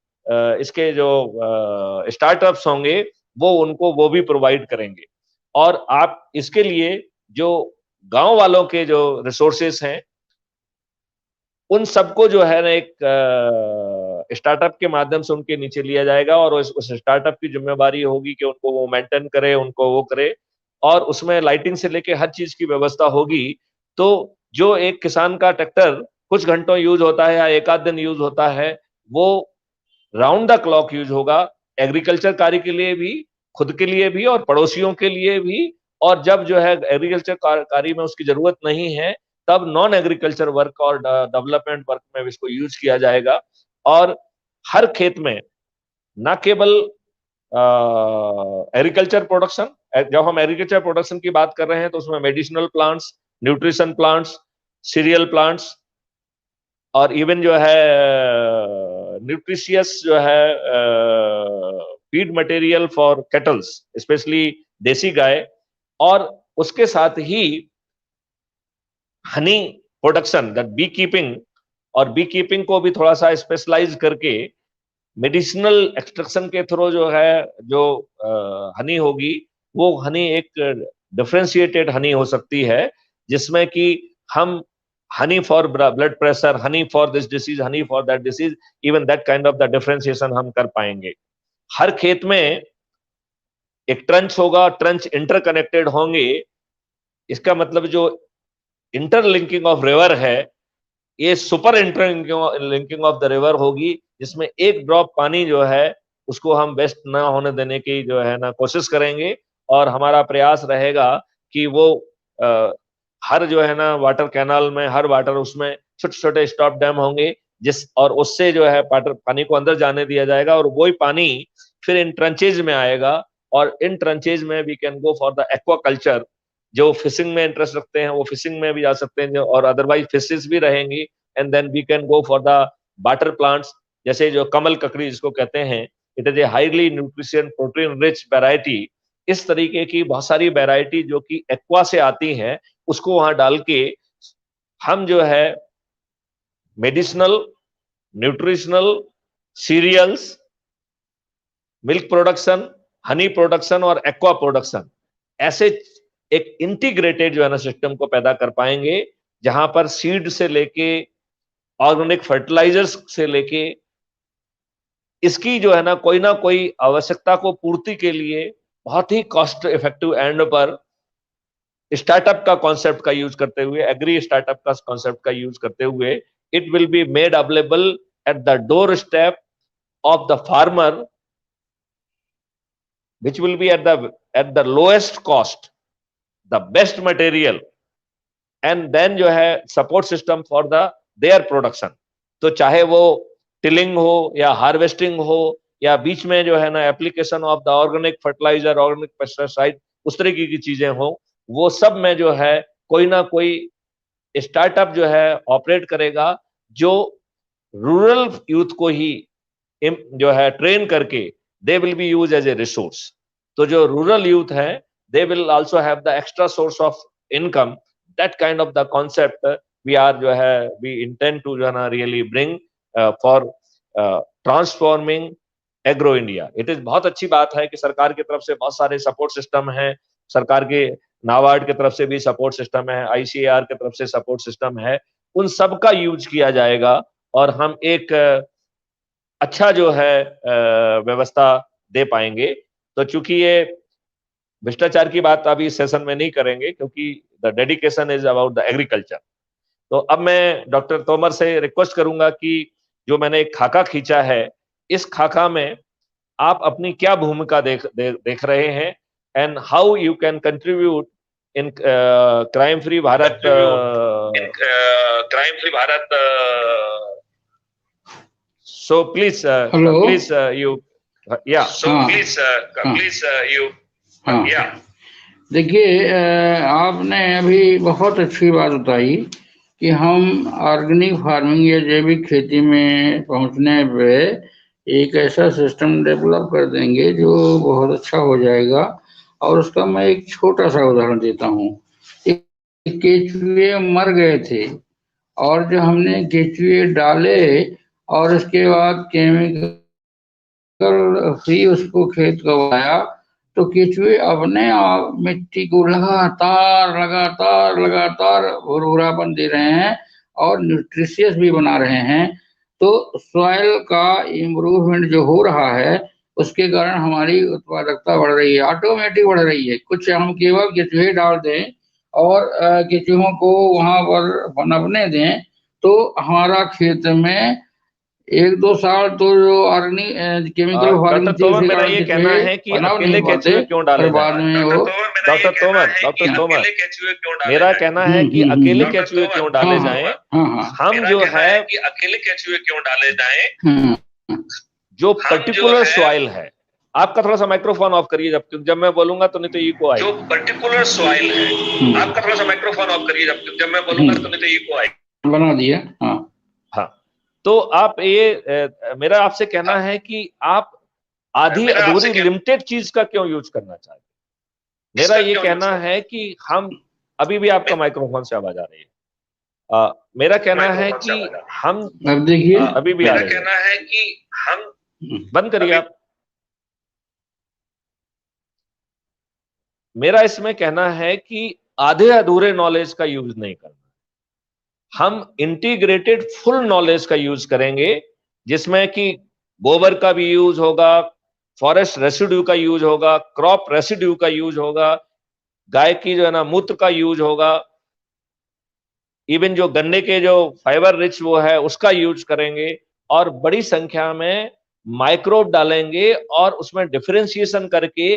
इसके जो स्टार्टअप्स होंगे वो उनको वो भी प्रोवाइड करेंगे। और आप इसके लिए जो गांव वालों के जो रिसोर्सेस हैं उन सबको जो है ना एक स्टार्टअप के माध्यम से उनके नीचे लिया जाएगा, और उस स्टार्टअप की जिम्मेवारी होगी कि उनको वो मेंटेन करे, उनको वो करे, और उसमें लाइटिंग से लेके हर चीज की व्यवस्था होगी। तो जो एक किसान का ट्रैक्टर कुछ घंटों यूज होता है या एक आध दिन यूज होता है, वो राउंड द क्लॉक यूज होगा, एग्रीकल्चर कार्य के लिए भी, खुद के लिए भी और पड़ोसियों के लिए भी। और जब जो है एग्रीकल्चर कार्य में उसकी जरूरत नहीं है, तब नॉन एग्रीकल्चर वर्क और डेवलपमेंट वर्क में इसको यूज किया जाएगा। और हर खेत में न केवल एग्रीकल्चर प्रोडक्शन, जब हम एग्रीकल्चर प्रोडक्शन की बात कर रहे हैं तो उसमें medicinal plants, nutrition plants, cereal plants, और इवन जो है न्यूट्रिशियस जो है feed material for cattles, specially desi गाय, और उसके साथ ही honey production, that bee keeping, और बी कीपिंग को भी थोड़ा सा स्पेशलाइज करके मेडिसिनल एक्सट्रैक्शन के थ्रू जो है जो हनी होगी, वो हनी एक डिफरेंशिएटेड हनी हो सकती है, जिसमें कि हम honey for blood pressure, honey for this disease, honey for that disease, even that kind of the differentiation हम कर पाएंगे। हर खेत में एक ट्रंच होगा, ट्रंच इंटरकनेक्टेड होंगे। इसका मतलब जो इंटरलिंकिंग ऑफ रिवर है, ये super interlinking of the river होगी, जिसमें एक ड्रॉप पानी जो है उसको हम वेस्ट ना होने देने की जो है ना कोशिश करेंगे, और हमारा प्रयास रहेगा कि वो हर जो है ना वाटर कैनाल में, हर वाटर उसमें छोटे छोटे स्टॉप डैम होंगे, और उससे जो है पानी को अंदर जाने दिया जाएगा, और वही पानी फिर इन ट्रंचेज में आएगा, और इन ट्रंचेज में we can go for the aquaculture. जो फिशिंग में इंटरेस्ट रखते हैं वो फिशिंग में भी जा सकते हैं, और अदरवाइज फिशेस भी रहेंगी, and then we can go for the water plants, जैसे जो कमल ककड़ी जिसको कहते हैं, it is a highly nutrition protein rich variety. इस तरीके की बहुत सारी वेराइटी जो कि एक्वा से आती हैं, उसको वहां डाल के हम जो है medicinal, nutritional, cereals, milk production, honey production और एक्वा प्रोडक्शन, ऐसे एक इंटीग्रेटेड जो है ना सिस्टम को पैदा कर पाएंगे, जहां पर सीड से लेके ऑर्गेनिक फर्टिलाइजर्स से लेके इसकी जो है ना कोई आवश्यकता को पूर्ति के लिए बहुत ही कॉस्ट इफेक्टिव एंड पर स्टार्टअप का कॉन्सेप्ट का यूज करते हुए, एग्री स्टार्टअप का कॉन्सेप्ट का यूज करते हुए, it will be made available at the door step of the farmer, which will be at the lowest cost, the best material, and then जो है support system for the their production. तो चाहे वो tilling हो या harvesting हो या बीच में जो है ना application of the organic fertiliser, organic pesticide, उस तरीके की चीजें हो, वो सब में जो है कोई ना कोई स्टार्टअप जो है ऑपरेट करेगा, जो रूरल यूथ को ही जो है ट्रेन करके they will be use as a resource. तो जो रूरल यूथ है they will also have the extra source of income. That kind of the concept we are जो है वी इंटेंड टू जो है ना really bring for transforming agro India. It is बहुत अच्छी बात है कि सरकार की तरफ से बहुत सारे सपोर्ट सिस्टम है, सरकार के नाबार्ड की तरफ से भी सपोर्ट सिस्टम है, आईसीएआर की तरफ से सपोर्ट सिस्टम है, उन सब का यूज किया जाएगा और हम एक अच्छा जो है व्यवस्था दे पाएंगे। तो चूंकि ये भ्रष्टाचार की बात अभी इस सेशन में नहीं करेंगे क्योंकि the dedication is about the agriculture. तो अब मैं डॉक्टर तोमर से रिक्वेस्ट करूंगा कि जो मैंने एक खाका खींचा है, इस खाका में आप अपनी क्या भूमिका देख रहे हैं and how you can contribute in crime free Bharat so please please you yeah so please please you yeah। देखिए, आपने अभी बहुत अच्छी बात बताई कि हम ऑर्गेनिक फार्मिंग या जैविक खेती में पहुंचने पे एक ऐसा सिस्टम डेवलप कर देंगे जो बहुत अच्छा हो जाएगा। और उसका मैं एक छोटा सा उदाहरण देता हूँ। केचुए मर गए थे और जो हमने केचुए डाले और उसके बाद केमिकल फ्री उसको खेत को आया, तो केचुए अपने आप मिट्टी को लगातार लगातार लगातार उर्वरापन दे रहे हैं और न्यूट्रिशियस भी बना रहे हैं। तो सॉइल का इम्प्रूवमेंट जो हो रहा है उसके कारण हमारी उत्पादकता बढ़ रही है, ऑटोमेटिक बढ़ रही है। कुछ हम केवल केचुए डाल दें और केचुओं को वहां पर पनपने दें तो हमारा खेत में 1-2 साल तो जो केमिकल फार्मिंग थी उसके मेरा ये कहना है कि अकेले केचुए क्यों डाले बाद में वो डॉक्टर तोमर मेरा कहना है कि अकेले केचुए क्यों डाले जाएं। हम जो है कि अकेले केचुए क्यों डाले जाएं, जो पर्टिकुलर सॉइल है। आपका थोड़ा सा माइक्रोफोन ऑफ करिए जब मैं बोलूंगा तो नहीं तो इको आएगी। जो पर्टिकुलर सॉइल है, आपका थोड़ा सा माइक्रोफोन ऑफ करिए जब मैं बोलूंगा तो नहीं तो इको आएगी। बना दिया। हाँ, तो आप ये मेरा आपसे कहना है कि आप आधी अधूरी लिमिटेड चीज का क्यों यूज करना चाहते हैं। मेरा ये कहना है कि हम अभी भी आपका माइक्रोफोन से आवाज आ रही है। मेरा कहना है कि हम अब देखिए अभी भी आ रही है। कहना है कि हम बंद करिए आप। मेरा इसमें कहना है कि आधे अधूरे नॉलेज का यूज नहीं करना, हम इंटीग्रेटेड फुल नॉलेज का यूज करेंगे जिसमें कि गोबर का भी यूज होगा, फॉरेस्ट रेसिड्यू का यूज होगा, क्रॉप रेसिड्यू का यूज होगा, गाय की जो है ना मूत्र का यूज होगा, इवन जो गन्ने के जो फाइबर रिच वो है उसका यूज करेंगे और बड़ी संख्या में माइक्रोब डालेंगे और उसमें डिफरेंशिएशन करके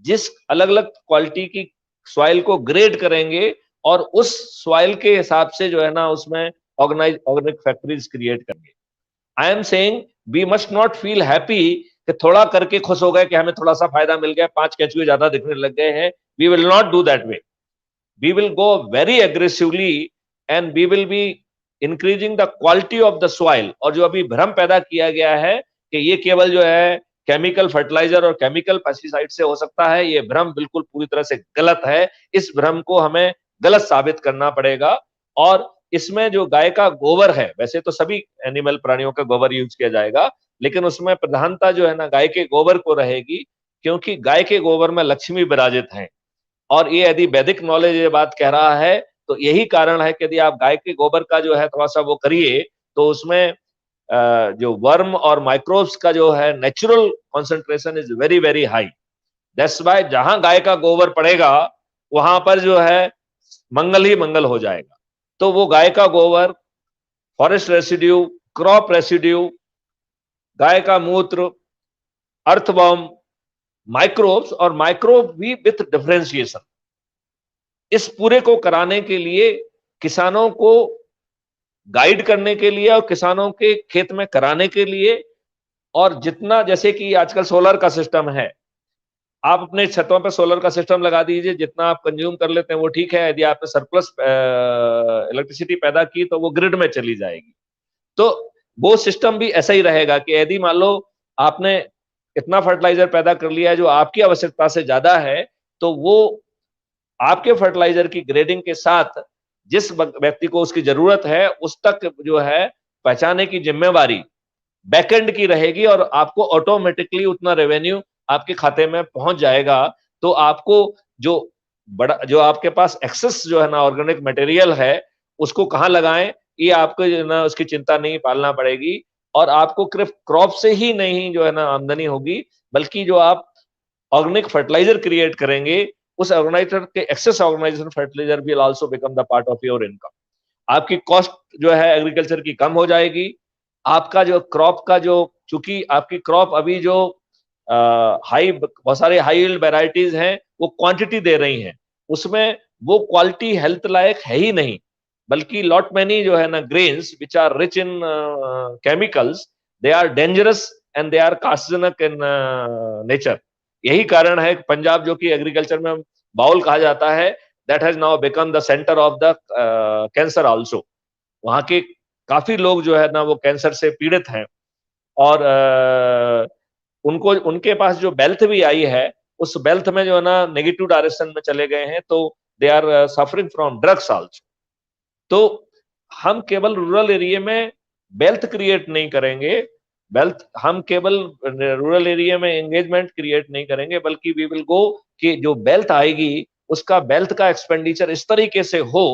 जिस अलग अलग क्वालिटी की सॉइल को ग्रेड करेंगे और उस सॉइल के हिसाब से जो है ना उसमें ऑर्गेनिक फैक्ट्रीज क्रिएट करेंगे। I am saying we must not feel happy कि थोड़ा करके खुश हो गए कि हमें थोड़ा सा फायदा मिल गया, 5 केचुए ज्यादा दिखने लग गए हैं। We will not do that way. We will go very aggressively and we will be increasing the quality of the soil. और जो अभी भ्रम पैदा किया गया है कि ये केवल जो है केमिकल फर्टिलाइजर और केमिकल पेस्टिसाइड से हो सकता है, ये भ्रम बिल्कुल पूरी तरह से गलत है। इस भ्रम को हमें गलत साबित करना पड़ेगा। और इसमें जो गाय का गोबर है, वैसे तो सभी एनिमल प्राणियों का गोबर यूज किया जाएगा, लेकिन उसमें प्रधानता जो है ना गाय के गोबर को रहेगी, क्योंकि गाय के गोबर में लक्ष्मी विराजित है। और ये यदि वैदिक नॉलेज ये बात कह रहा है तो यही कारण है कि यदि आप गाय के गोबर का जो है थोड़ा सा वो करिए तो उसमें जो वर्म और माइक्रोब्स का जो है natural concentration is very very high. That's why जहां गाय का गोबर पड़ेगा वहां पर जो है मंगल ही मंगल हो जाएगा। तो वो गाय का गोबर, फॉरेस्ट रेसिड्यू, क्रॉप रेसिड्यू, गाय का मूत्र, अर्थवर्म, माइक्रोब्स और माइक्रोब भी विथ डिफरेंशिएशन, इस पूरे को कराने के लिए किसानों को गाइड करने के लिए और किसानों के खेत में कराने के लिए। और जितना, जैसे कि आजकल सोलर का सिस्टम है, आप अपने छतों पे सोलर का सिस्टम लगा दीजिए, जितना आप कंज्यूम कर लेते हैं वो ठीक है, यदि आपने सरप्लस इलेक्ट्रिसिटी पैदा की तो वो ग्रिड में चली जाएगी। तो वो सिस्टम भी ऐसा ही रहेगा कि यदि मान लो आपने इतना फर्टिलाइजर पैदा कर लिया है जो आपकी आवश्यकता से ज्यादा है, तो वो आपके फर्टिलाइजर की ग्रेडिंग के साथ जिस व्यक्ति को उसकी जरूरत है उस तक जो है पहुंचाने की जिम्मेवारी बैकएंड की रहेगी, और आपको ऑटोमेटिकली उतना रेवेन्यू आपके खाते में पहुंच जाएगा। तो आपको जो जो आपके पास एक्सेस जो है ना ऑर्गेनिक मटेरियल है, उसको कहाँ लगाएं, ये आपको जो है ना उसकी चिंता नहीं पालना पड़ेगी। और आपको सिर्फ क्रॉप से ही नहीं जो है ना आमदनी होगी, बल्कि जो आप ऑर्गेनिक फर्टिलाइजर क्रिएट करेंगे, उस ऑर्गेनाइजर के excess organisation fertiliser will also become the part of your income. आपकी कॉस्ट जो है एग्रीकल्चर की कम हो जाएगी। आपका जो क्रॉप का जो, चूंकि आपकी क्रॉप अभी जो बहुत सारे हाई यील्ड वेराइटीज हैं वो क्वांटिटी दे रही हैं, उसमें वो क्वालिटी हेल्थ लायक है ही नहीं, बल्कि लॉट मैनी जो है ना grains which are rich in chemicals, they are dangerous and they are carcinogenic in nature. यही कारण है पंजाब, जो कि एग्रीकल्चर में बाउल कहा जाता है, that has now become the centre of the cancer also. वहां के काफी लोग जो है ना वो कैंसर से पीड़ित हैं, और उनको, उनके पास जो वेल्थ भी आई है, उस वेल्थ में जो है ना नेगेटिव डायरेक्शन में चले गए हैं, तो they are suffering from drugs also. तो हम केवल रूरल एरिया में वेल्थ क्रिएट नहीं करेंगे, वेल्थ हम केवल रूरल एरिया में एंगेजमेंट क्रिएट नहीं करेंगे, बल्कि वी विल गो कि जो वेल्थ आएगी उसका वेल्थ का एक्सपेंडिचर इस तरीके से हो,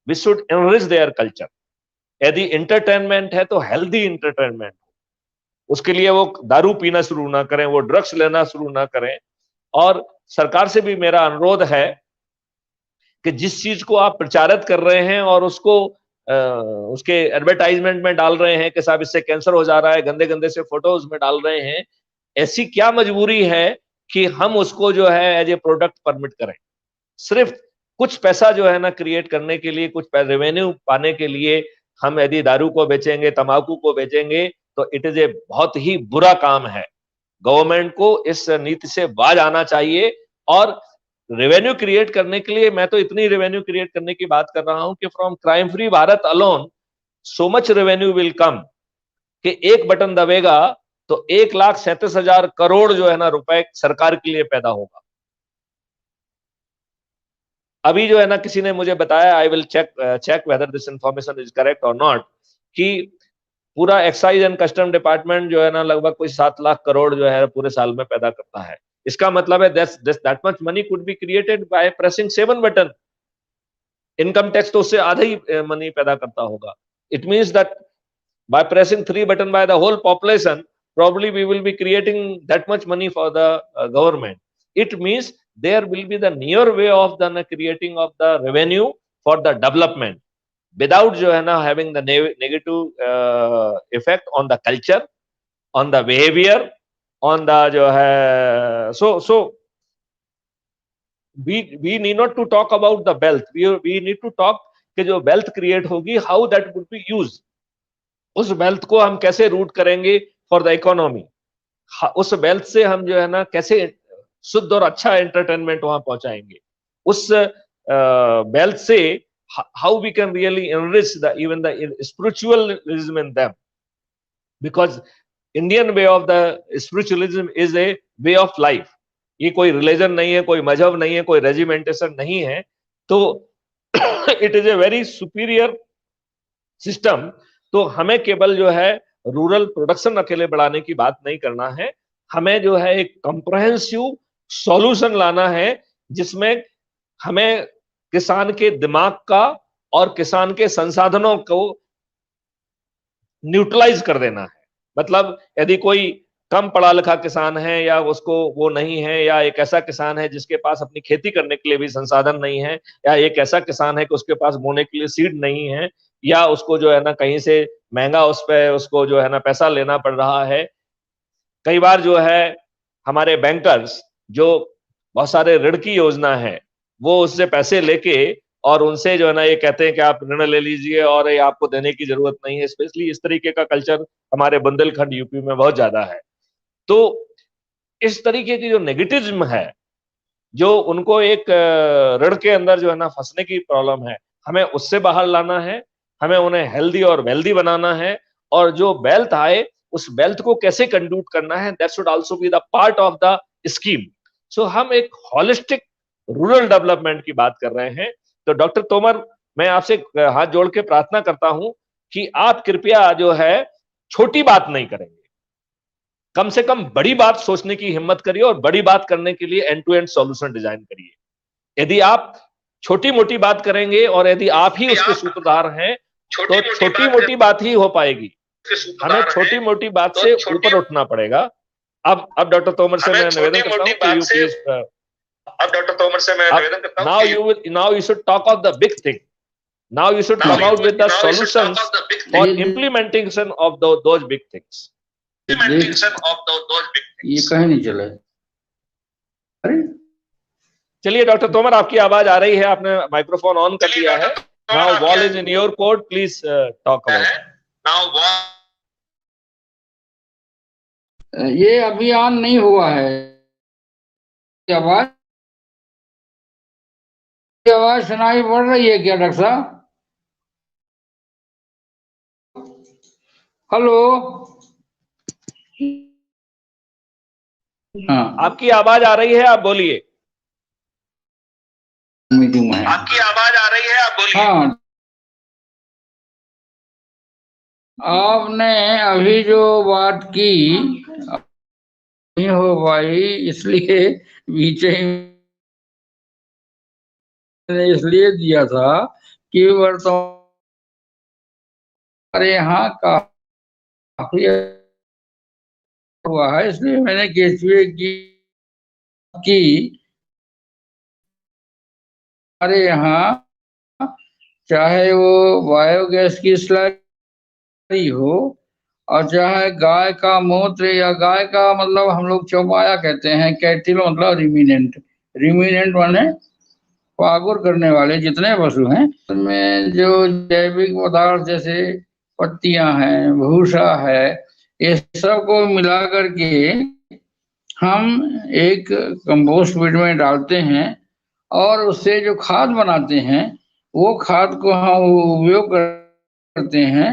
we should enrich their culture. यदि एंटरटेनमेंट है तो हेल्दी एंटरटेनमेंट, उसके लिए वो दारू पीना शुरू ना करें, वो ड्रग्स लेना शुरू ना करें। और सरकार से भी मेरा अनुरोध है कि जिस चीज को आप प्रचारित कर रहे हैं और उसको उसके एडवर्टाइजमेंट में डाल रहे हैं कि साहब इससे कैंसर हो जा रहा है, गंदे गंदे से फोटोज में डाल रहे हैं, ऐसी क्या मजबूरी है कि हम उसको जो है एज ए प्रोडक्ट परमिट करें? सिर्फ कुछ पैसा जो है ना क्रिएट करने के लिए, कुछ रेवेन्यू पाने के लिए हम यदि दारू को बेचेंगे, तंबाकू को बेचेंगे, तो इट इज ए बहुत ही बुरा काम है। गवर्नमेंट को इस नीति से बाज आना चाहिए। और रेवेन्यू क्रिएट करने के लिए, मैं तो इतनी रेवेन्यू क्रिएट करने की बात कर रहा हूं कि from crime free Bharat alone so much revenue will come कि एक बटन दबेगा तो 1,37,000 करोड़ जो है ना रुपए सरकार के लिए पैदा होगा। अभी जो है ना किसी ने मुझे बताया, I will check whether this information is correct और नॉट, कि पूरा एक्साइज एंड कस्टम डिपार्टमेंट जो है ना लगभग कुछ 7 लाख करोड़ जो है पूरे साल में पैदा करता है। इसका मतलब है that much money could be created by pressing 7 button. Income tax तो उससे आधा ही मनी पैदा करता होगा। It means that by pressing 3 button by the whole population, probably we will be creating that much money for the government. It means there will be the near way of the creating of the revenue for the development without जो है ना having the negative effect on the culture, on the behavior, on the जो है so we need not to talk about the wealth, we need to talk कि जो wealth create होगी how that would be used, उस wealth को हम कैसे root करेंगे फॉर द इकोनॉमी, उस वेल्थ से हम जो है ना कैसे शुद्ध और अच्छा एंटरटेनमेंट वहां पहुंचाएंगे, उस वेल्थ से how we can really enrich the even the spiritualism in them, because Indian way of the spiritualism is a way of life. ये कोई रिलीजन नहीं है, कोई मजहब नहीं है, कोई रेजिमेंटेशन नहीं है। तो it is a very superior system. तो हमें केवल जो है रूरल प्रोडक्शन अकेले बढ़ाने की बात नहीं करना है, हमें जो है एक कंप्रहेंसिव सॉल्यूशन लाना है जिसमें हमें किसान के दिमाग का और किसान के संसाधनों को न्यूट्रलाइज कर देना है। मतलब यदि कोई कम पढ़ा लिखा किसान है या उसको वो नहीं है, या एक ऐसा किसान है जिसके पास अपनी खेती करने के लिए भी संसाधन नहीं है, या एक ऐसा किसान है कि उसके पास बोने के लिए सीड नहीं है, या उसको जो है ना कहीं से महंगा उस पे उसको जो है ना पैसा लेना पड़ रहा है। कई बार जो है हमारे बैंकर्स जो बहुत सारे ऋण की योजना है वो उससे पैसे लेके और उनसे जो है ना ये कहते हैं कि आप ऋण ले लीजिए और ये आपको देने की जरूरत नहीं है। स्पेशली इस तरीके का कल्चर हमारे बुंदेलखंड यूपी में बहुत ज्यादा है। तो इस तरीके की जो नेगेटिज्म है, जो उनको एक ऋण के अंदर जो है ना फंसने की प्रॉब्लम है, हमें उससे बाहर लाना है। हमें उन्हें हेल्दी और वेल्दी बनाना है, और जो वेल्थ आए उस वेल्थ को कैसे कंड्यूट करना है, that should also be the part of the scheme. So हम एक हॉलिस्टिक रूरल डेवलपमेंट की बात कर रहे हैं। तो डॉक्टर तोमर, मैं आपसे हाथ जोड़ के प्रार्थना करता हूं कि आप कृपया जो है छोटी बात नहीं करेंगे, कम से कम बड़ी बात सोचने की हिम्मत करिए और बड़ी बात करने के लिए end to end solution design करिए। यदि आप छोटी मोटी बात करेंगे और यदि आप ही उसके सूत्रधार हैं, तो छोटी मोटी बात ही हो पाएगी। हमें छोटी मोटी बात से ऊपर उठना पड़ेगा। अब डॉक्टर तोमर से मैं निवेदन करता हूं कि यू प्लीज, अब डॉक्टर तोमर से मैं निवेदन करता हूं, now you should talk of the big thing. Now you should come out with the solutions for implementation of those big things. ये कहीं नहीं चला। अरे चलिए डॉक्टर तोमर, आपकी आवाज आ रही है, आपने माइक्रोफोन ऑन कर दिया है। Now ball is in your court, please talk about it. Now ये अभी ऑन नहीं हुआ है। आवाज सुनाई पड़ रही है क्या डॉक्टर साहब? हेलो, हाँ आपकी आवाज आ रही है, आप बोलिए। मीटिंग में आपकी आवाज आ रही है, आप बोलिए। हाँ, आपने अभी जो बात की नहीं हो पाई, इसलिए बीच इसलिए दिया था कि वर्तमान हमारे यहाँ काफी हुआ है, इसलिए मैंने केचुए की हमारे यहाँ चाहे वो बायोगैस की स्लरी हो और चाहे गाय का मूत्र, या गाय का मतलब हम लोग चौपाया कहते हैं, कैटिल मतलब रिमिनेंट माने पागुर करने वाले जितने पशु हैं, उनमें जो जैविक पदार्थ जैसे पत्तियां हैं, भूसा है, ये सब को मिला करके हम एक कंपोस्ट फीड में डालते हैं और उससे जो खाद बनाते हैं वो खाद को हम उपयोग करते हैं।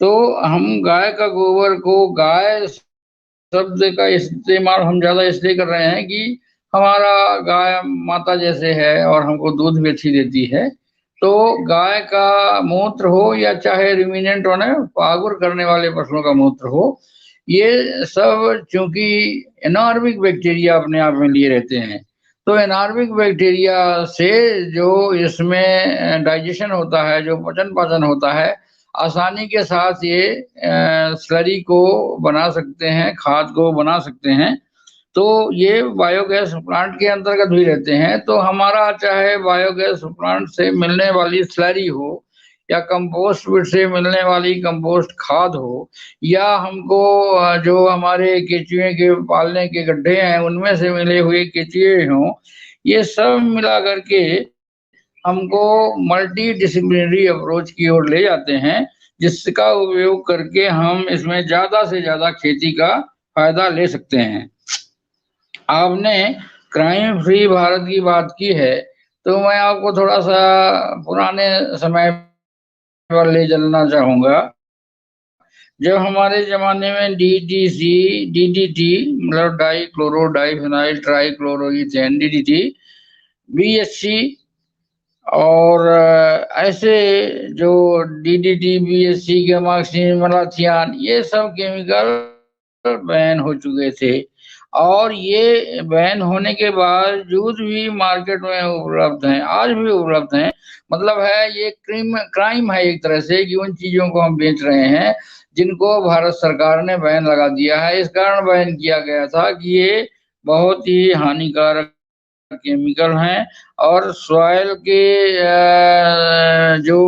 तो हम गाय का गोबर को, गाय शब्द का इस्तेमाल हम ज्यादा इसलिए कर रहे हैं कि हमारा गाय माता जैसे है और हमको दूध भी अच्छी देती है। तो गाय का मूत्र हो या चाहे रिमिनेंट होने पागुर करने वाले पशुओं का मूत्र हो, ये सब चूंकि एनार्बिक बैक्टीरिया अपने आप में लिए रहते हैं, तो एनार्बिक बैक्टीरिया से जो इसमें डाइजेशन होता है, जो पचन पाचन होता है, आसानी के साथ ये स्लरी को बना सकते हैं, खाद को बना सकते हैं। तो ये बायोगैस प्लांट के अंतर्गत भी रहते हैं। तो हमारा चाहे बायोगैस प्लांट से मिलने वाली स्लरी हो या कंपोस्ट फीड से मिलने वाली कंपोस्ट खाद हो, या हमको जो हमारे केचुए के पालने के गड्ढे हैं उनमें से मिले हुए केचुए हों, ये सब मिला करके हमको मल्टी डिसिप्लिनरी अप्रोच की ओर ले जाते हैं, जिसका उपयोग करके हम इसमें ज्यादा से ज्यादा खेती का फायदा ले सकते हैं। आपने क्राइम फ्री भारत की बात की है, तो मैं आपको थोड़ा सा पुराने समय पर ले चलना चाहूंगा। जब हमारे जमाने में डीडीटी मतलब dichloro diphenyl trichloroethane DDT, BSc और ऐसे जो डीडीटी बीएससी के मार्क्सिन मलाथियान, ये सब केमिकल बैन हो चुके थे। और ये बैन होने के बावजूद भी मार्केट में उपलब्ध हैं, आज भी उपलब्ध हैं। मतलब है ये क्राइम है एक तरह से कि उन चीजों को हम बेच रहे हैं जिनको भारत सरकार ने बैन लगा दिया है। इस कारण बैन किया गया था कि ये बहुत ही हानिकारक केमिकल हैं और सॉइल के जो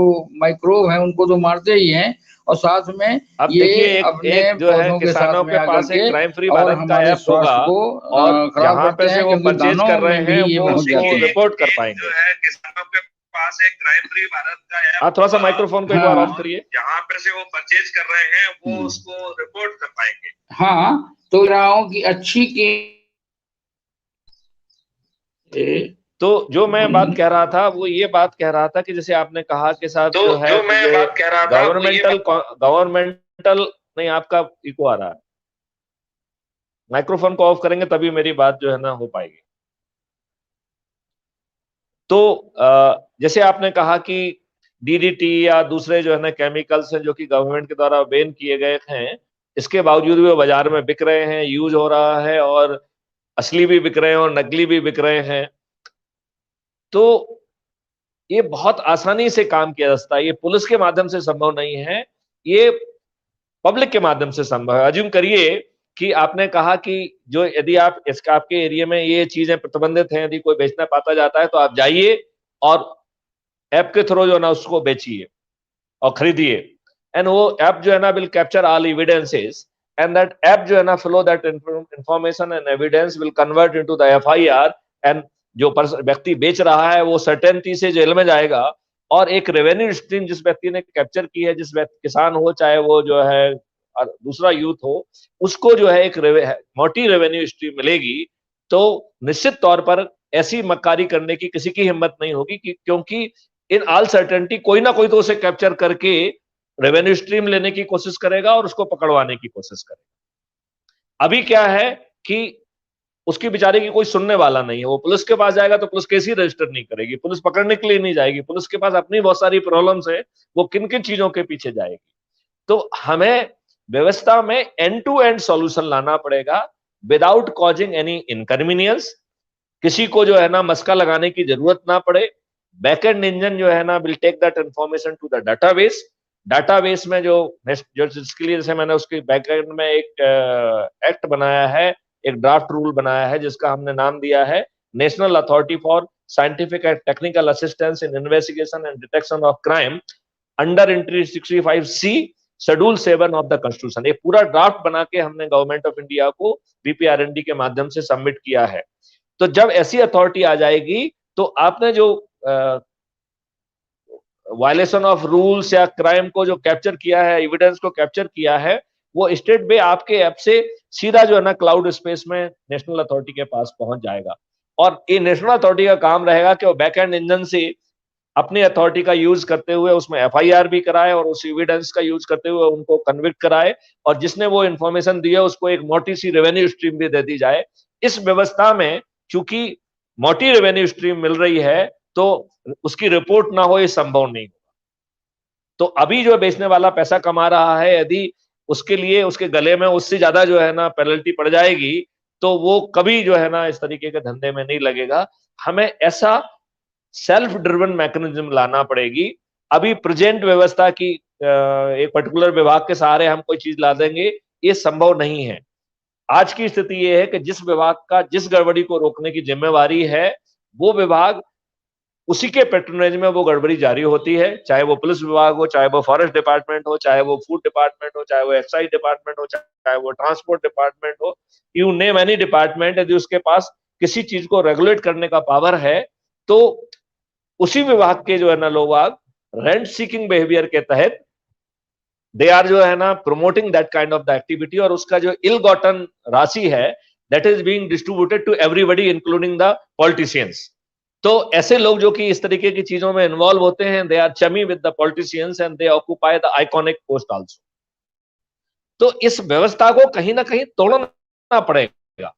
माइक्रोब हैं उनको तो मारते ही हैं, और साथ में अब ये देखिए अपने एक जो है पौधों के किसानों साथ में के पास आकर एक के क्राइम फ्री और भारत का हमारे ऐप होगा, स्वास्थ्य को और खराब जहाँ करते पे से हैं, वो क्योंकि परचेज दानों कर रहे में हैं भी ये वो पहुंच उसको जाते हैं। रिपोर्ट कर पाएंगे। पास एक क्राइम फ्री भारत का ऐप, आप थोड़ा सा माइक्रोफोन को एक बार ऑफ करिए, जहां पर से वो परचेज कर रहे हैं वो उसको रिपोर्ट कर पाएंगे। हाँ, तो रहा हूं कि अच्छी की तो जो मैं बात कह रहा था वो ये बात कह रहा था कि जैसे आपने कहा कि साहब तो जो है जो मैं बात कह रहा था गवर्नमेंटल नहीं, आपका इको आ रहा है, माइक्रोफोन को ऑफ करेंगे तभी मेरी बात जो है ना हो पाएगी। तो जैसे आपने कहा कि डीडीटी या दूसरे जो है ना केमिकल्स हैं जो कि गवर्नमेंट के द्वारा बैन किए गए हैं, इसके बावजूद भी वो बाजार में बिक रहे हैं, यूज हो रहा है, और असली भी बिक रहे हैं और नकली भी बिक रहे हैं। तो ये बहुत आसानी से काम किया जा सकता है, ये पुलिस के माध्यम से संभव नहीं है, ये पब्लिक के माध्यम से संभव है। अज्यूम करिए कि आपने कहा कि जो यदि आप इसका आपके एरिया में ये चीजें प्रतिबंधित हैं, यदि कोई बेचना पाता जाता है तो आप जाइए और ऐप के थ्रू जो है ना उसको बेचिए और खरीदिए, एंड वो ऐप जो है ना will capture all evidences, and that app जो है ना flow that information and evidence will convert into the FIR, and जो व्यक्ति बेच रहा है वो सर्टेनिटी से जेल में जाएगा, और एक रेवेन्यू स्ट्रीम जिस व्यक्ति ने कैप्चर की है, जिस व्यक्ति किसान हो चाहे वो जो है और दूसरा यूथ हो, उसको जो है एक मोटी रेवेन्यू स्ट्रीम मिलेगी। तो निश्चित तौर पर ऐसी मक्कारी करने की किसी की हिम्मत नहीं होगी क्योंकि इन ऑल सर्टेनिटी कोई ना कोई तो उसे कैप्चर करके रेवेन्यू स्ट्रीम लेने की कोशिश करेगा और उसको पकड़वाने की कोशिश करेगा। अभी क्या है कि उसकी बेचारे की कोई सुनने वाला नहीं है, वो पुलिस के पास जाएगा तो पुलिस केस ही रजिस्टर नहीं करेगी, पुलिस पकड़ने के लिए नहीं जाएगी, पुलिस के पास अपनी बहुत सारी प्रॉब्लम्स है, वो किन किन चीजों के पीछे जाएगी। तो हमें व्यवस्था में एंड टू एंड सॉल्यूशन लाना पड़ेगा विदाउट कॉजिंग एनी इनकन्वीनियंस, किसी को जो है ना मस्का लगाने की जरूरत ना पड़े। बैकएंड इंजन जो है ना will take that information to the database में जो जिसके लिए जैसे मैंने उसके बैकएंड में एक एक्ट बनाया है, एक ड्राफ्ट रूल बनाया है जिसका हमने नाम दिया है national authority for scientific and technical assistance in investigation and detection of crime under entry 65C schedule 7 of the constitution. एक पूरा ड्राफ्ट बना के हमने गवर्नमेंट ऑफ इंडिया को बीपीआरएनडी के माध्यम से सबमिट किया है। तो जब ऐसी अथॉरिटी आ जाएगी तो आपने जो वायलेशन ऑफ रूल्स या क्राइम को जो कैप्चर किया है, एविडेंस को कैप्चर किया है, वो स्टेट बे आपके ऐप से सीधा जो है ना क्लाउड स्पेस में नेशनल अथॉरिटी के पास पहुंच जाएगा। और ये नेशनल अथॉरिटी का काम रहेगा कि वो बैकएंड इंजन से अपनी अथॉरिटी का यूज करते हुए उसमें एफआईआर भी कराए और उस एविडेंस का यूज करते हुए उनको कन्विक्ट कराए, और जिसने वो इंफॉर्मेशन दी है उसको एक मोटी सी रेवेन्यू स्ट्रीम भी दे दी जाए। इस व्यवस्था में चूंकि मोटी रेवेन्यू स्ट्रीम मिल रही है तो उसकी रिपोर्ट ना हो ये संभव नहीं होगा। तो अभी जो बेचने वाला पैसा कमा रहा है, यदि उसके लिए उसके गले में उससे ज्यादा जो है ना पेनल्टी पड़ जाएगी तो वो कभी जो है ना इस तरीके के धंधे में नहीं लगेगा। हमें ऐसा सेल्फ ड्रिवन मैकेनिज्म लाना पड़ेगी। अभी प्रेजेंट व्यवस्था की एक पर्टिकुलर विभाग के सहारे हम कोई चीज ला देंगे, ये संभव नहीं है। आज की स्थिति ये है कि जिस विभाग का जिस गड़बड़ी को रोकने की जिम्मेवारी है वो विभाग उसी के पेट्रोनेज में वो गड़बड़ी जारी होती है, चाहे वो पुलिस विभाग हो, चाहे वो फॉरेस्ट डिपार्टमेंट हो, चाहे वो फूड डिपार्टमेंट हो, चाहे वो एक्साइज डिपार्टमेंट हो, चाहे वो ट्रांसपोर्ट डिपार्टमेंट हो, यू नेम एनी डिपार्टमेंट, यदि उसके पास किसी चीज को रेगुलेट करने का पावर है तो उसी विभाग के जो है ना लोग रेंट सीकिंग बिहेवियर के तहत दे आर जो है ना promoting that kind of the activity, और उसका जो इल गॉटन राशि है that is being distributed to everybody including the politicians. तो ऐसे लोग जो कि इस तरीके की चीजों में इन्वॉल्व होते हैं, they are chummy with the politicians and they occupy the iconic post also. तो इस व्यवस्था को कहीं ना कहीं तोड़ना पड़ेगा,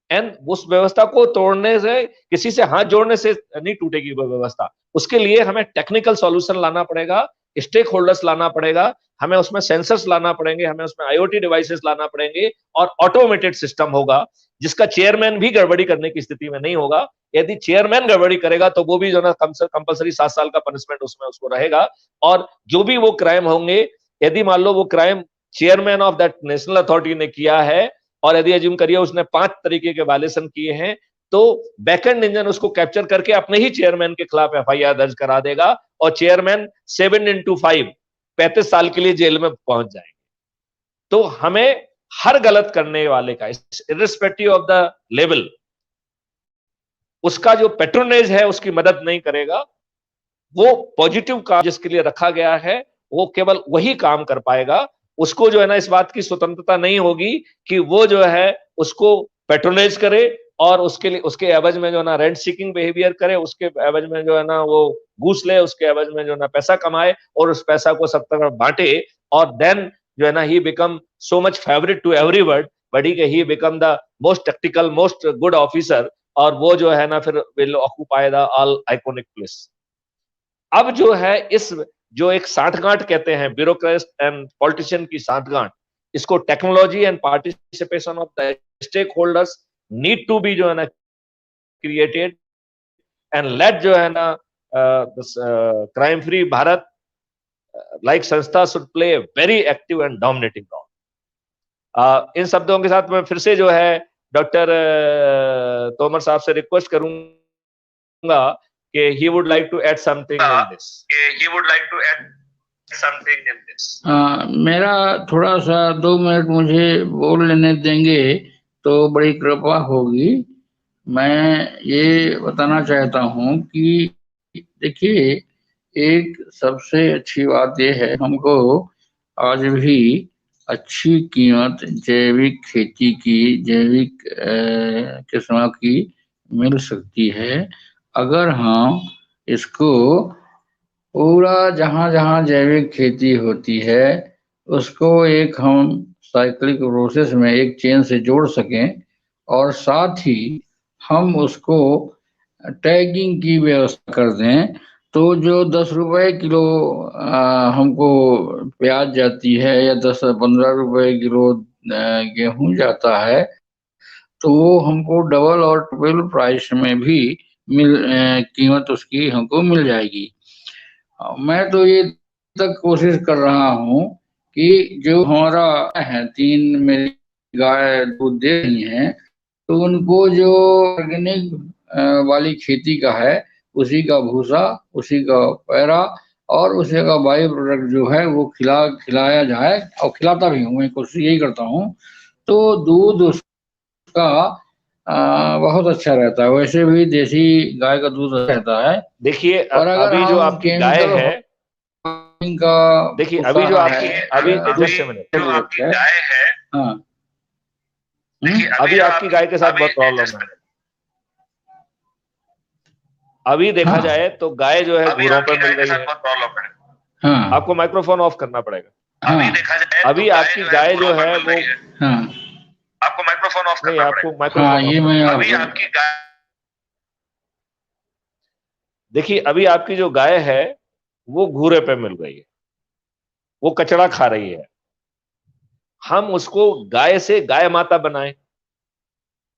एंड उस व्यवस्था को तोड़ने से, किसी से हाथ जोड़ने से नहीं टूटेगी वो व्यवस्था। उसके लिए हमें टेक्निकल सॉल्यूशन लाना पड़ेगा, स्टेक होल्डर्स लाना पड़ेगा, हमें उसमें सेंसर्स लाना पड़ेंगे, हमें उसमें आईओटी डिवाइसेस लाना पड़ेंगे, और ऑटोमेटेड सिस्टम होगा जिसका चेयरमैन भी गड़बड़ी करने की स्थिति में नहीं होगा। यदि चेयरमैन गड़बड़ी करेगा तो वो भी जो ना कंपलसरी 7 साल का पनिशमेंट उसमें उसको रहेगा। और जो भी वो क्राइम होंगे, यदि मान लो वो crime chairman of that national authority ने किया है और यदि एज्यूम करिए उसने 5 तरीके के वायलेशन किए हैं, तो बैकएंड इंजन उसको कैप्चर करके अपने ही चेयरमैन के खिलाफ एफआईआर दर्ज करा देगा और चेयरमैन 7x5 35 साल के लिए जेल में पहुंच जाएंगे। तो हमें हर गलत करने वाले का इर्रिस्पेक्टिव ऑफ द लेवल, उसका जो पेट्रोनेज है उसकी मदद नहीं करेगा। वो पॉजिटिव काम जिसके लिए रखा गया है वो केवल वही काम कर पाएगा। उसको जो है ना इस बात की स्वतंत्रता नहीं होगी कि वो जो है उसको पैट्रोनाइज करे और उसके लिए उसके एवज में जो है ना रेंट सीकिंग बिहेवियर करे, उसके एवज में जो है ना वो घूस ले, उसके एवज में जो है ना पैसा कमाए और उस पैसा को सब तरफ बांटे और देन जो है ना he become so much favourite to everyone, but he become the most tactical most good officer और वो जो है ना फिर will occupy the all iconic place. अब जो है इस जो एक साठगांठ कहते हैं ब्यूरोक्रेट एंड पॉलिटिशियन की साठगांठ, इसको technology and participation of the stakeholders need to be जो है ना क्रिएटेड एंड लेट जो है ना क्राइम फ्री भारत लाइक संस्था should play very active and dominating role. इन शब्दों के साथ मैं फिर से जो है डॉक्टर तोमर साहब से रिक्वेस्ट करूंगा कि he would like to add something in this. he would like to add something in this. मेरा थोड़ा सा 2 मिनट मुझे बोल लेने देंगे तो बड़ी कृपा होगी। मैं ये बताना चाहता हूँ कि देखिए, एक सबसे अच्छी बात यह है, हमको आज भी अच्छी कीमत जैविक खेती की, जैविक किस्म की मिल सकती है अगर हम इसको पूरा जहाँ जहाँ जैविक खेती होती है उसको एक हम साइक्लिक प्रोसेस में एक चेन से जोड़ सकें और साथ ही हम उसको टैगिंग की व्यवस्था कर दें, तो जो 10 रुपए किलो हमको प्याज जाती है या 10-15 रुपए किलो गेहूं जाता है, तो वो हमको डबल और ट्रिपल प्राइस में भी कीमत उसकी हमको मिल जाएगी। मैं तो ये तक कोशिश कर रहा हूँ कि जो हमारा है 3 मेरी गाय दूध दे रही हैं, तो उनको जो ऑर्गेनिक वाली खेती का है उसी का भूसा, उसी का पैरा और उसी का बाई प्रोडक्ट जो है वो खिलाया जाए और खिलाता भी हूँ, मैं कोशिश यही करता हूँ। तो दूध उसका बहुत अच्छा रहता है। वैसे भी देसी गाय का दूध रहता है। देखिए और अगर अभी जो आपकी गाय है, का देखिए अभी जो आपकी अभी जस्ट मिनट जो आपकी गाय है, हाँ, अभी आपकी गाय के साथ बहुत प्रॉब्लम है। अभी देखा जाए तो गाय जो है घूरों पर मिल रही है। हाँ, आपको माइक्रोफोन ऑफ करना पड़ेगा। अभी देखा जाए अभी आपकी गाय जो है वो आपको माइक्रोफोन ऑफ नहीं, करना आपको पड़ेगा। माइक्रोफोन ये मैं अभी आपकी गाय, देखिए अभी आपकी जो गाय है वो घूरे पे मिल रही है, वो कचड़ा खा रही है। हम उसको गाय से गाय माता बनाएं,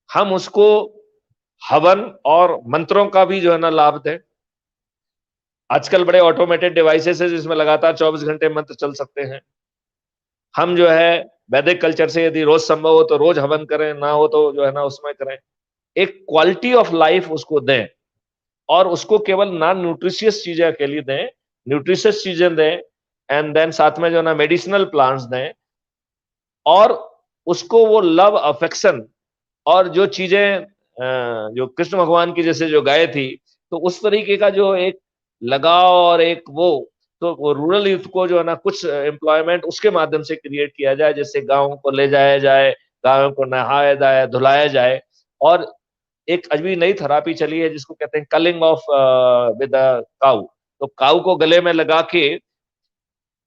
हम उसको हवन और मंत्रों का भी जो है ना लाभ दें। आजकल बड़े ऑटोमेटेड डिवाइसेस है जिसमें लगातार 24 घंटे मंत्र चल सकते हैं। हम जो है वैदिक कल्चर से यदि रोज संभव हो तो रोज हवन करें, ना हो तो जो है ना उसमें करें। एक क्वालिटी ऑफ लाइफ उसको दें और उसको केवल नॉन न्यूट्रिशियस चीजें के लिए दें, न्यूट्रिशियस चीजें दें एंड देन साथ में जो है ना मेडिसिनल प्लांट्स दें और उसको वो लव अफेक्शन और जो चीजें जो कृष्ण भगवान की जैसे जो गाय थी, तो उस तरीके का जो एक लगाव और एक वो रूरल यूथ को जो है ना कुछ एम्प्लॉयमेंट उसके माध्यम से क्रिएट किया जाए, जैसे गाँव को ले जाया जाए, गायों को नहाया जाए, धुलाया जाए। और एक अभी नई थेरेपी चली है जिसको कहते हैं कलिंग ऑफ विद काऊ। तो काऊ को गले में लगा के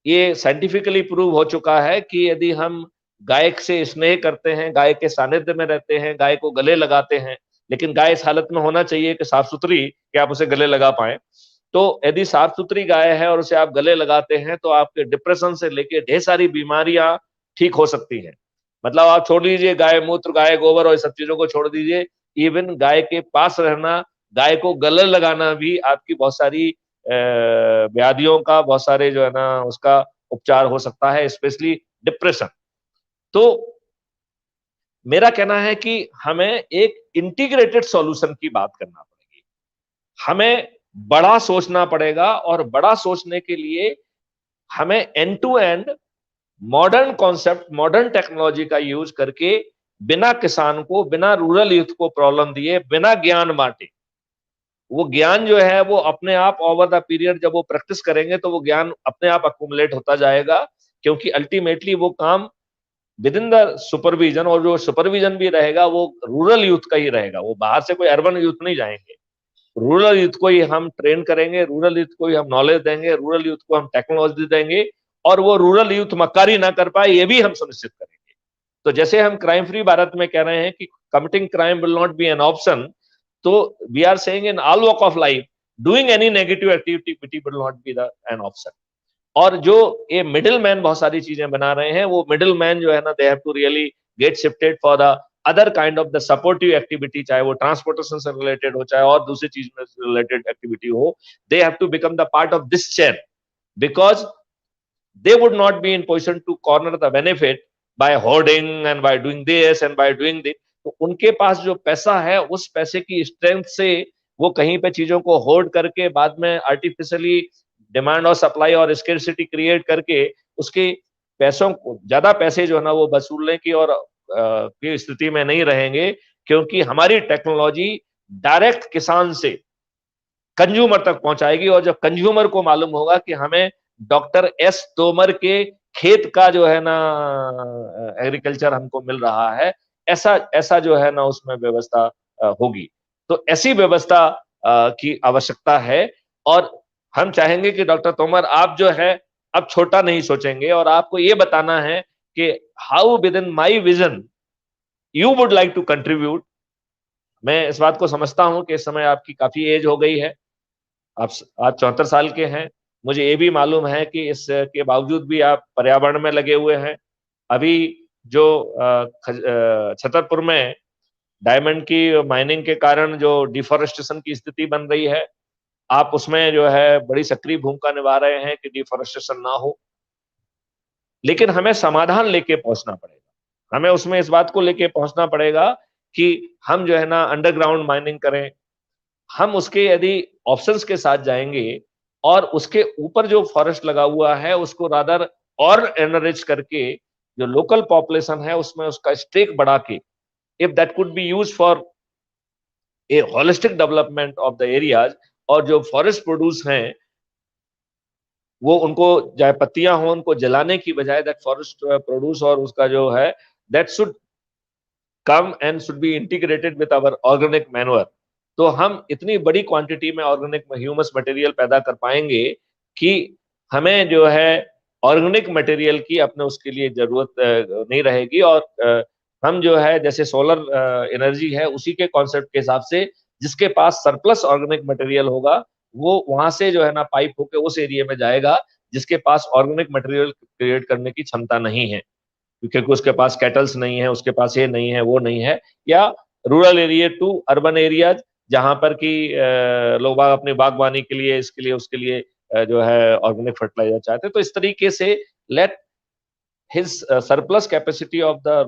ये साइंटिफिकली प्रूव हो चुका है कि यदि हम गाय से स्नेह करते हैं, गाय के सानिध्य में रहते हैं, गाय को गले लगाते हैं, लेकिन गाय इस हालत में होना चाहिए कि साफ सुथरी कि आप उसे गले लगा पाए। तो यदि साफ सुथरी गाय है और उसे आप गले लगाते हैं तो आपके डिप्रेशन से लेके ढेर सारी बीमारियां ठीक हो सकती हैं। मतलब आप छोड़ लीजिए गाय मूत्र, गाय गोबर और इस सब चीजों को छोड़ दीजिए, इवन गाय के पास रहना, गाय को गले लगाना भी आपकी बहुत सारी व्याधियों का, बहुत सारे जो है ना उसका उपचार हो सकता है, स्पेशली डिप्रेशन। तो मेरा कहना है कि हमें एक इंटीग्रेटेड सॉल्यूशन की बात करना पड़ेगी। हमें बड़ा सोचना पड़ेगा और बड़ा सोचने के लिए हमें end to end modern concept, modern technology का यूज करके बिना किसान को, बिना रूरल यूथ को प्रॉब्लम दिए, बिना ज्ञान बांटे वो ज्ञान जो है वो अपने आप ओवर द पीरियड जब वो प्रैक्टिस करेंगे तो वो ज्ञान अपने आप अक्यूमुलेट होता जाएगा, क्योंकि अल्टीमेटली वो काम विद इन द सुपरविजन, और जो सुपरविजन भी रहेगा वो रूरल यूथ का ही रहेगा, वो बाहर से कोई अर्बन यूथ नहीं जाएंगे। रूरल यूथ को ही हम ट्रेन करेंगे, रूरल यूथ को ही हम नॉलेज देंगे, रूरल यूथ को हम टेक्नोलॉजी देंगे, और वो रूरल यूथ मक्कारी ना कर पाए ये भी हम सुनिश्चित करेंगे। तो जैसे हम क्राइम फ्री भारत में कह रहे हैं कि committing crime will not be an option, तो we are saying in all walk of life doing any negative activity will not be the an option. और जो ये मिडिल मैन बहुत सारी चीजें बना रहे हैं, वो मिडिल मैन जो है ना, they have to really get shifted for the other kind of the supportive activity, चाहे वो ट्रांसपोर्टेशन से रिलेटेड हो, चाहे और दूसरी चीज में रिलेटेड एक्टिविटी हो, they have to become the part of this chain, because they would not be in position to corner the benefit by hoarding and by doing this and by doing this। तो उनके पास जो पैसा है, उस पैसे की strength से वो कहीं पे चीजों को होर्ड करके बाद में आर्टिफिशियली डिमांड और सप्लाई और स्केर्सिटी क्रिएट करके उसके पैसों को, ज्यादा पैसे जो है ना वो वसूलने की और की स्थिति में नहीं रहेंगे, क्योंकि हमारी टेक्नोलॉजी डायरेक्ट किसान से कंज्यूमर तक पहुंचाएगी। और जब कंज्यूमर को मालूम होगा कि हमें डॉक्टर एस तोमर के खेत का जो है ना एग्रीकल्चर हमको मिल रहा है, ऐसा ऐसा जो है ना उसमें व्यवस्था होगी। तो ऐसी व्यवस्था की आवश्यकता है, और हम चाहेंगे कि डॉक्टर तोमर आप जो है अब छोटा नहीं सोचेंगे, और आपको ये बताना है कि how within my vision you would like to contribute. मैं इस बात को समझता हूं कि इस समय आपकी काफी एज हो गई है, आप 74 साल के हैं। मुझे ये भी मालूम है कि इसके बावजूद भी आप पर्यावरण में लगे हुए हैं। अभी जो छतरपुर में डायमंड की माइनिंग के कारण जो डिफॉरेस्टेशन की स्थिति बन रही है, आप उसमें जो है बड़ी सक्रिय भूमिका निभा रहे हैं कि डिफॉरेस्टेशन ना हो। लेकिन हमें समाधान लेके पहुंचना पड़ेगा, हमें उसमें इस बात को लेके पहुंचना पड़ेगा कि हम जो है ना अंडरग्राउंड माइनिंग करें। हम उसके यदि ऑप्शंस के साथ जाएंगे और उसके ऊपर जो फॉरेस्ट लगा हुआ है उसको रादर और एनरिच करके जो लोकल पॉपुलेशन है उसमें उसका स्टेक बढ़ा के, if that could be use for a holistic development of the areas, और जो फॉरेस्ट प्रोड्यूस हैं वो उनको चाहे पत्तियां हो उनको जलाने की बजाय दैट फॉरेस्ट प्रोड्यूस और उसका जो है that should come and should be integrated with our organic manure. तो हम इतनी बड़ी क्वांटिटी में ऑर्गेनिक ह्यूमस मटेरियल पैदा कर पाएंगे कि हमें जो है ऑर्गेनिक मटेरियल की अपने उसके लिए जरूरत नहीं रहेगी। और हम जो है जैसे सोलर एनर्जी है उसी के कॉन्सेप्ट के हिसाब से जिसके पास सरप्लस ऑर्गेनिक मटेरियल होगा वो वहां से जो है ना पाइप होके उस एरिया में जाएगा जिसके पास ऑर्गेनिक मटेरियल क्रिएट करने की क्षमता नहीं है, क्योंकि उसके पास कैटल्स नहीं है, उसके पास ये नहीं है वो नहीं है, या rural area to urban areas जहां पर कि लोग बाग अपनी बागवानी के लिए इसके लिए उसके लिए जो है ऑर्गेनिक फर्टिलाइजर चाहते हैं। तो इस तरीके से let his surplus capacity of the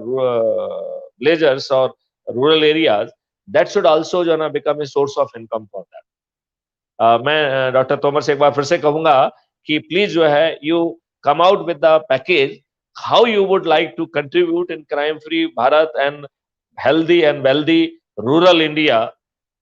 villagers और rural areas that should also जो है ना become a source of income for that. मैं डॉक्टर तोमर से एक बार फिर से कहूंगा कि प्लीज जो है you come out with the package how you would like to contribute in crime free Bharat and healthy and wealthy rural India।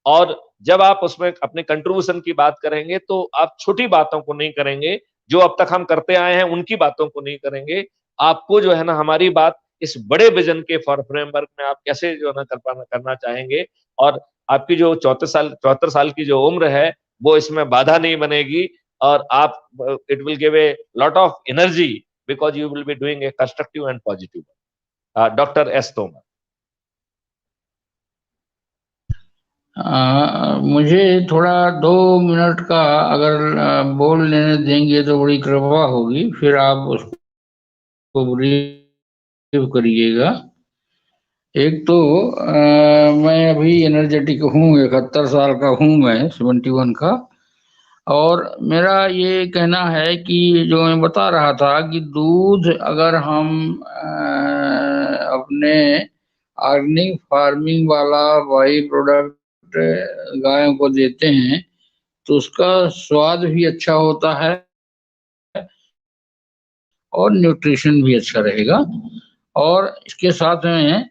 और जब आप उसमें अपने कंट्रीब्यूशन की बात करेंगे तो आप छोटी बातों को नहीं करेंगे, जो अब तक हम करते आए हैं उनकी बातों को नहीं करेंगे। आपको जो है ना हमारी बात इस बड़े विजन के फ्रेमवर्क में आप कैसे जो है ना करना चाहेंगे, और आपकी जो 74 साल की जो उम्र है वो इसमें बाधा नहीं बनेगी, और आप it will give a lot of energy because you will be doing a constructive and positive work। Dr. S. Tomar। मुझे थोड़ा 2 मिनट का अगर बोल लेने देंगे तो बड़ी कृपा होगी, फिर आप उसको ब्रीफ करिएगा। एक तो मैं अभी एनर्जेटिक हूँ, 71 साल का हूँ मैं, 71 का, और मेरा ये कहना है कि जो मैं बता रहा था कि दूध अगर हम अपने ऑर्गेनिक फार्मिंग वाला बाई प्रोडक्ट गायों को देते हैं तो उसका स्वाद भी अच्छा होता है और न्यूट्रिशन भी अच्छा रहेगा। और इसके साथ में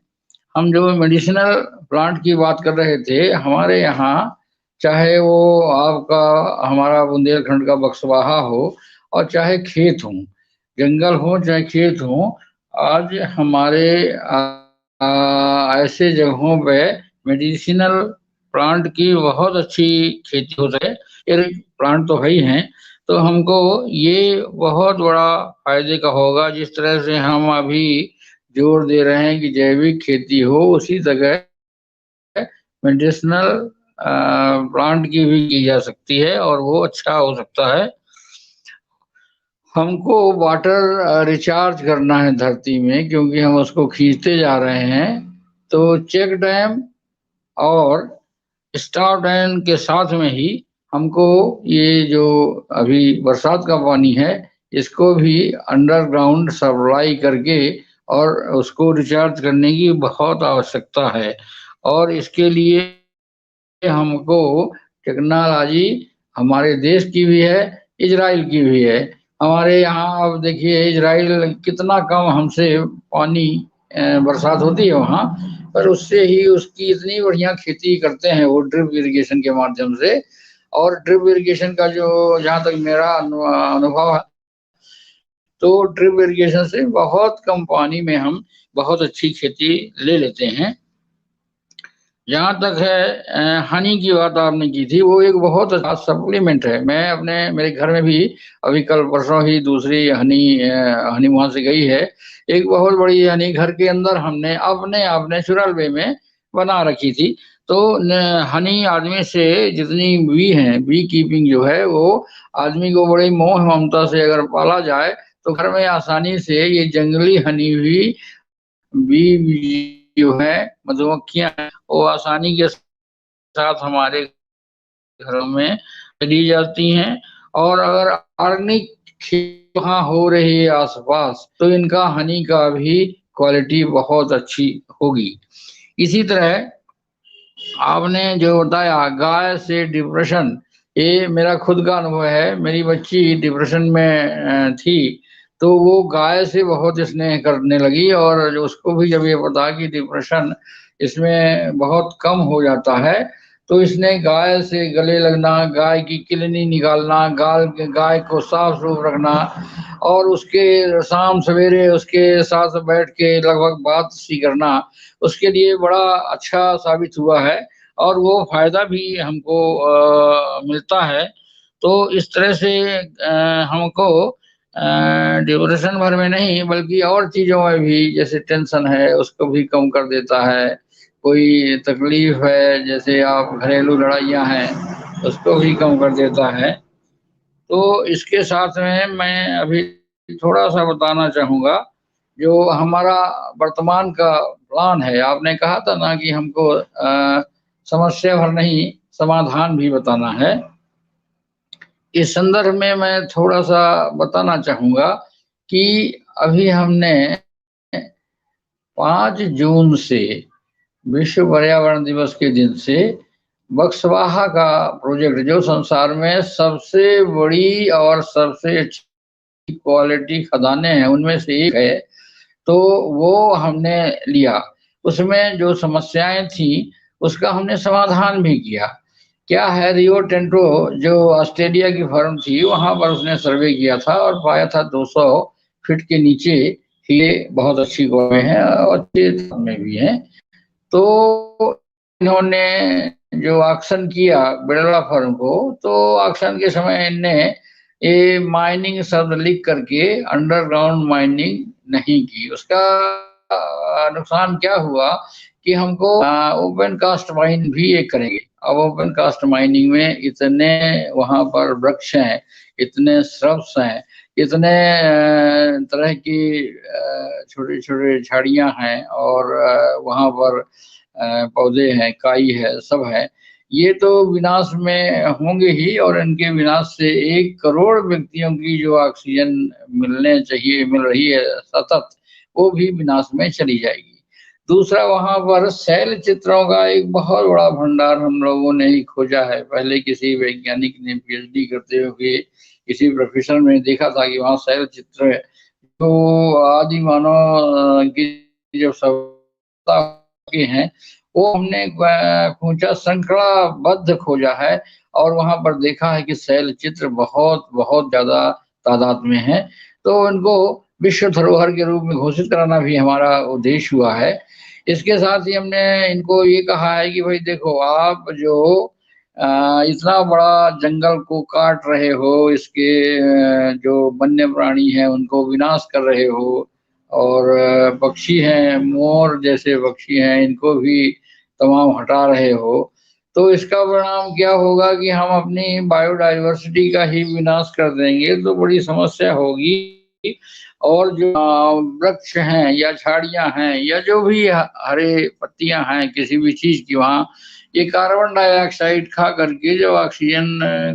हम जो मेडिसिनल प्लांट की बात कर रहे थे, हमारे यहाँ चाहे वो आपका हमारा बुंदेलखंड का बक्सवाहा हो और चाहे खेत हो, जंगल हो चाहे खेत हो। आज हमारे ऐसे जगहों पे मेडिसिनल प्लांट की बहुत अच्छी खेती हो रही है। ये प्लांट तो है ही हैं, तो हमको ये बहुत बड़ा फायदे का होगा। जिस तरह से हम अभी जोर दे रहे हैं कि जैविक खेती हो, उसी तरह मेडिसिनल प्लांट की भी की जा सकती है और वो अच्छा हो सकता है। हमको वाटर रिचार्ज करना है धरती में, क्योंकि हम उसको खींचते जा रहे हैं। तो चेक डैम और स्टार डैम के साथ में ही हमको ये जो अभी बरसात का पानी है, इसको भी अंडरग्राउंड सप्लाई करके और उसको रिचार्ज करने की बहुत आवश्यकता है। और इसके लिए हमको टेक्नोलॉजी हमारे देश की भी है, इजराइल की भी है। हमारे यहाँ अब देखिए, इजराइल कितना कम हमसे पानी बरसात होती है वहाँ, पर उससे ही उसकी इतनी बढ़िया खेती करते हैं वो ड्रिप इरिगेशन के माध्यम से। और ड्रिप इरिगेशन का जो, जहाँ तक मेरा अनुभव है, तो ड्रिप इरिगेशन से बहुत कम पानी में हम बहुत अच्छी खेती ले लेते हैं। जहाँ तक है हनी की बात आपने की थी, वो एक बहुत अच्छा सप्लीमेंट है। मैं अपने मेरे घर में भी अभी कल परसों ही दूसरी हनी वहां से गई है। एक बहुत बड़ी हनी घर के अंदर हमने अपने आप नेचुरल वे में बना रखी थी। तो हनी आदमी से जितनी बी है, बी कीपिंग जो है वो आदमी को बड़ी मोह ममता से अगर पाला जाए तो घर में आसानी से ये जंगली हनी भी बी जो है, मधुमक्खियां हैं, वो आसानी के साथ हमारे घरों में दी जाती हैं। और अगर ऑर्गेनिक खेती वहाँ हो रही है आसपास, तो इनका हनी का भी क्वालिटी बहुत अच्छी होगी। इसी तरह आपने जो बताया गाय से डिप्रेशन, ये मेरा खुद का अनुभव है। मेरी बच्ची डिप्रेशन में थी, तो वो गाय से बहुत स्नेह करने लगी। और उसको भी जब ये पता कि डिप्रेशन इसमें बहुत कम हो जाता है, तो इसने गाय से गले लगना, गाय की किलनी निकालना, गाय को साफ सुफ रखना और उसके शाम सवेरे उसके साथ बैठ के लगभग बात सी करना, उसके लिए बड़ा अच्छा साबित हुआ है। और वो फायदा भी हमको मिलता है। तो इस तरह से हमको डिप्रेशन भर में नहीं बल्कि और चीजों में भी, जैसे टेंशन है उसको भी कम कर देता है। कोई तकलीफ है, जैसे आप घरेलू लड़ाइयाँ हैं, उसको भी कम कर देता है। तो इसके साथ में मैं अभी थोड़ा सा बताना चाहूँगा जो हमारा वर्तमान का प्लान है। आपने कहा था ना कि हमको समस्या भर नहीं समाधान भी बताना है। इस संदर्भ में मैं थोड़ा सा बताना चाहूँगा कि अभी हमने 5 जून से, विश्व पर्यावरण दिवस के दिन से, बक्सवाहा का प्रोजेक्ट, जो संसार में सबसे बड़ी और सबसे अच्छी क्वालिटी खदानें हैं उनमें से एक है, तो वो हमने लिया। उसमें जो समस्याएं थी उसका हमने समाधान भी किया। क्या है, रियो टेंटो जो ऑस्ट्रेलिया की फर्म थी, वहां पर उसने सर्वे किया था और पाया था 200 फीट के नीचे ये बहुत अच्छी गौएं हैं और अच्छे दाम में भी हैं। तो इन्होंने जो ऑक्शन किया बिरला फर्म को, तो ऑक्शन के समय इनने ये माइनिंग शब्द लिख करके अंडरग्राउंड माइनिंग नहीं की। उसका नुकसान क्या हुआ कि हमको ओपन कास्ट माइन भी ये करेंगे। अब ओपन कास्ट माइनिंग में इतने वहां पर वृक्ष हैं, इतने श्रब्स हैं, इतने तरह की छोटे छोटे झाड़ियां हैं और वहां पर पौधे हैं, काई है, सब है। ये तो विनाश में होंगे ही, और इनके विनाश से 1 करोड़ व्यक्तियों की जो ऑक्सीजन मिलने चाहिए, मिल रही है सतत, वो भी विनाश में चली जाएगी। दूसरा, वहां पर शैल चित्रों का एक बहुत बड़ा भंडार हम लोगों ने ही खोजा है। पहले किसी वैज्ञानिक ने पीएचडी करते हुए किसी प्रोफेसर में देखा था कि वहाँ शैल चित्र है। तो आदि मानव की जो सभ्यता के हैं वो हमने खोजा, श्रृंखलाबद्ध खोजा है, और वहां पर देखा है कि शैल चित्र बहुत बहुत ज्यादा तादाद में है। तो इनको विश्व धरोहर के रूप में घोषित कराना भी हमारा उद्देश्य हुआ है। इसके साथ ही हमने इनको ये कहा है कि भाई देखो, आप जो इतना बड़ा जंगल को काट रहे हो, इसके जो वन्य प्राणी हैं उनको विनाश कर रहे हो, और पक्षी हैं, मोर जैसे पक्षी हैं, इनको भी तमाम हटा रहे हो, तो इसका परिणाम क्या होगा कि हम अपनी बायोडाइवर्सिटी का ही विनाश कर देंगे, तो बड़ी समस्या होगी। और जो वृक्ष हैं या झाड़ियां हैं या जो भी हरे पत्तियां हैं किसी भी चीज की, वहां ये कार्बन डाइऑक्साइड खा करके जो ऑक्सीजन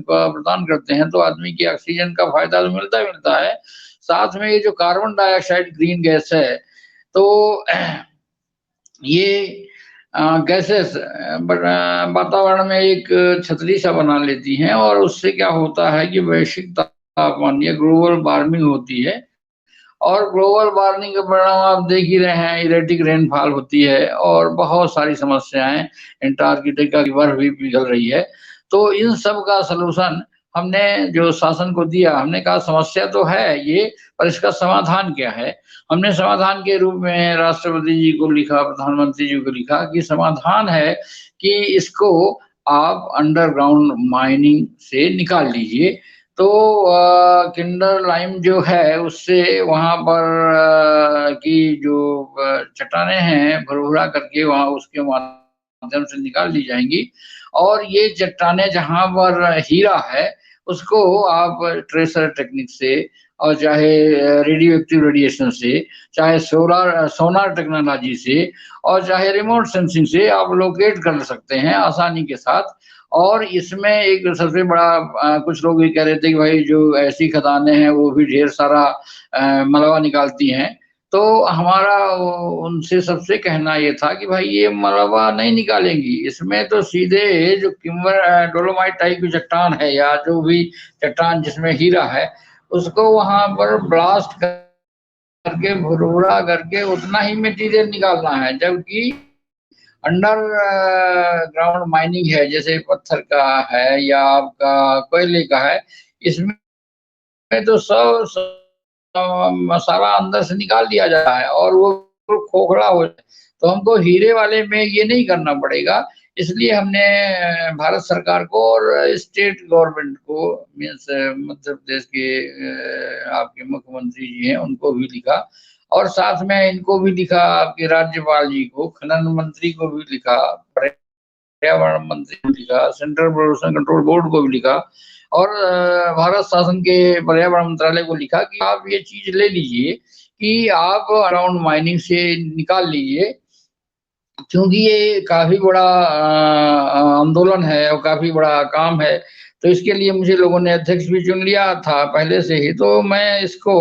का प्रदान करते हैं, तो आदमी की ऑक्सीजन का फायदा तो मिलता है, साथ में ये जो कार्बन डाइऑक्साइड ग्रीन गैस है, तो ये गैसेस वातावरण में एक छतरी सा बना लेती हैं, और उससे क्या होता है कि वैश्विक तापमान या ग्लोबल वार्मिंग होती है। और ग्लोबल वार्मिंग के परिणाम आप देख ही रहे हैं, इरेटिक रेनफॉल होती है और बहुत सारी समस्याएं, अंटार्कटिका की बर्फ भी पिघल रही है। तो इन सब का सलूशन हमने जो शासन को दिया, हमने कहा समस्या तो है ये, पर इसका समाधान क्या है। हमने समाधान के रूप में राष्ट्रपति जी को लिखा, प्रधानमंत्री जी को लिखा कि समाधान है कि इसको आप अंडरग्राउंड माइनिंग से निकाल लीजिए। तो किंडर लाइम जो है उससे वहां पर की जो चट्टाने हैं भुरभुरा करके वहां उसके माध्यम से निकाल ली जाएंगी, और ये चट्टाने जहां पर हीरा है उसको आप ट्रेसर टेक्निक से, और चाहे रेडियो एक्टिव रेडिएशन से, चाहे सोनार टेक्नोलॉजी से, और चाहे रिमोट सेंसिंग से आप लोकेट कर सकते हैं आसानी के साथ। और इसमें एक सबसे बड़ा कुछ लोग ये कह रहे थे कि भाई जो ऐसी खदानें हैं वो भी ढेर सारा मलबा निकालती हैं, तो हमारा उनसे सबसे कहना ये था कि भाई ये मलबा नहीं निकालेंगी, इसमें तो सीधे जो किम्बर डोलोमाइट टाइप की चट्टान है या जो भी चट्टान जिसमें हीरा है उसको वहां पर ब्लास्ट करके भुरभुरा करके उतना ही मटेरियल निकालना है। जबकि अंडर ग्राउंड माइनिंग है, जैसे पत्थर का है या आपका कोयले का है, इसमें तो सारा अंदर से निकाल दिया जाता है और वो खोखला हो जाए। तो हमको हीरे वाले में ये नहीं करना पड़ेगा। इसलिए हमने भारत सरकार को और स्टेट गवर्नमेंट को, मीन्स मध्य प्रदेश के आपके मुख्यमंत्री जी हैं उनको भी लिखा, और साथ में इनको भी लिखा, आपके राज्यपाल जी को, खनन मंत्री को भी लिखा, पर्यावरण मंत्री को लिखा, सेंट्रल पोल्यूशन कंट्रोल बोर्ड को भी लिखा, और भारत शासन के पर्यावरण मंत्रालय को लिखा कि आप ये चीज ले लीजिए कि आप अराउंड माइनिंग से निकाल लीजिए, क्योंकि ये काफी बड़ा आंदोलन है और काफी बड़ा काम है। तो इसके लिए मुझे लोगों ने अध्यक्ष भी चुन लिया था पहले से ही। तो मैं इसको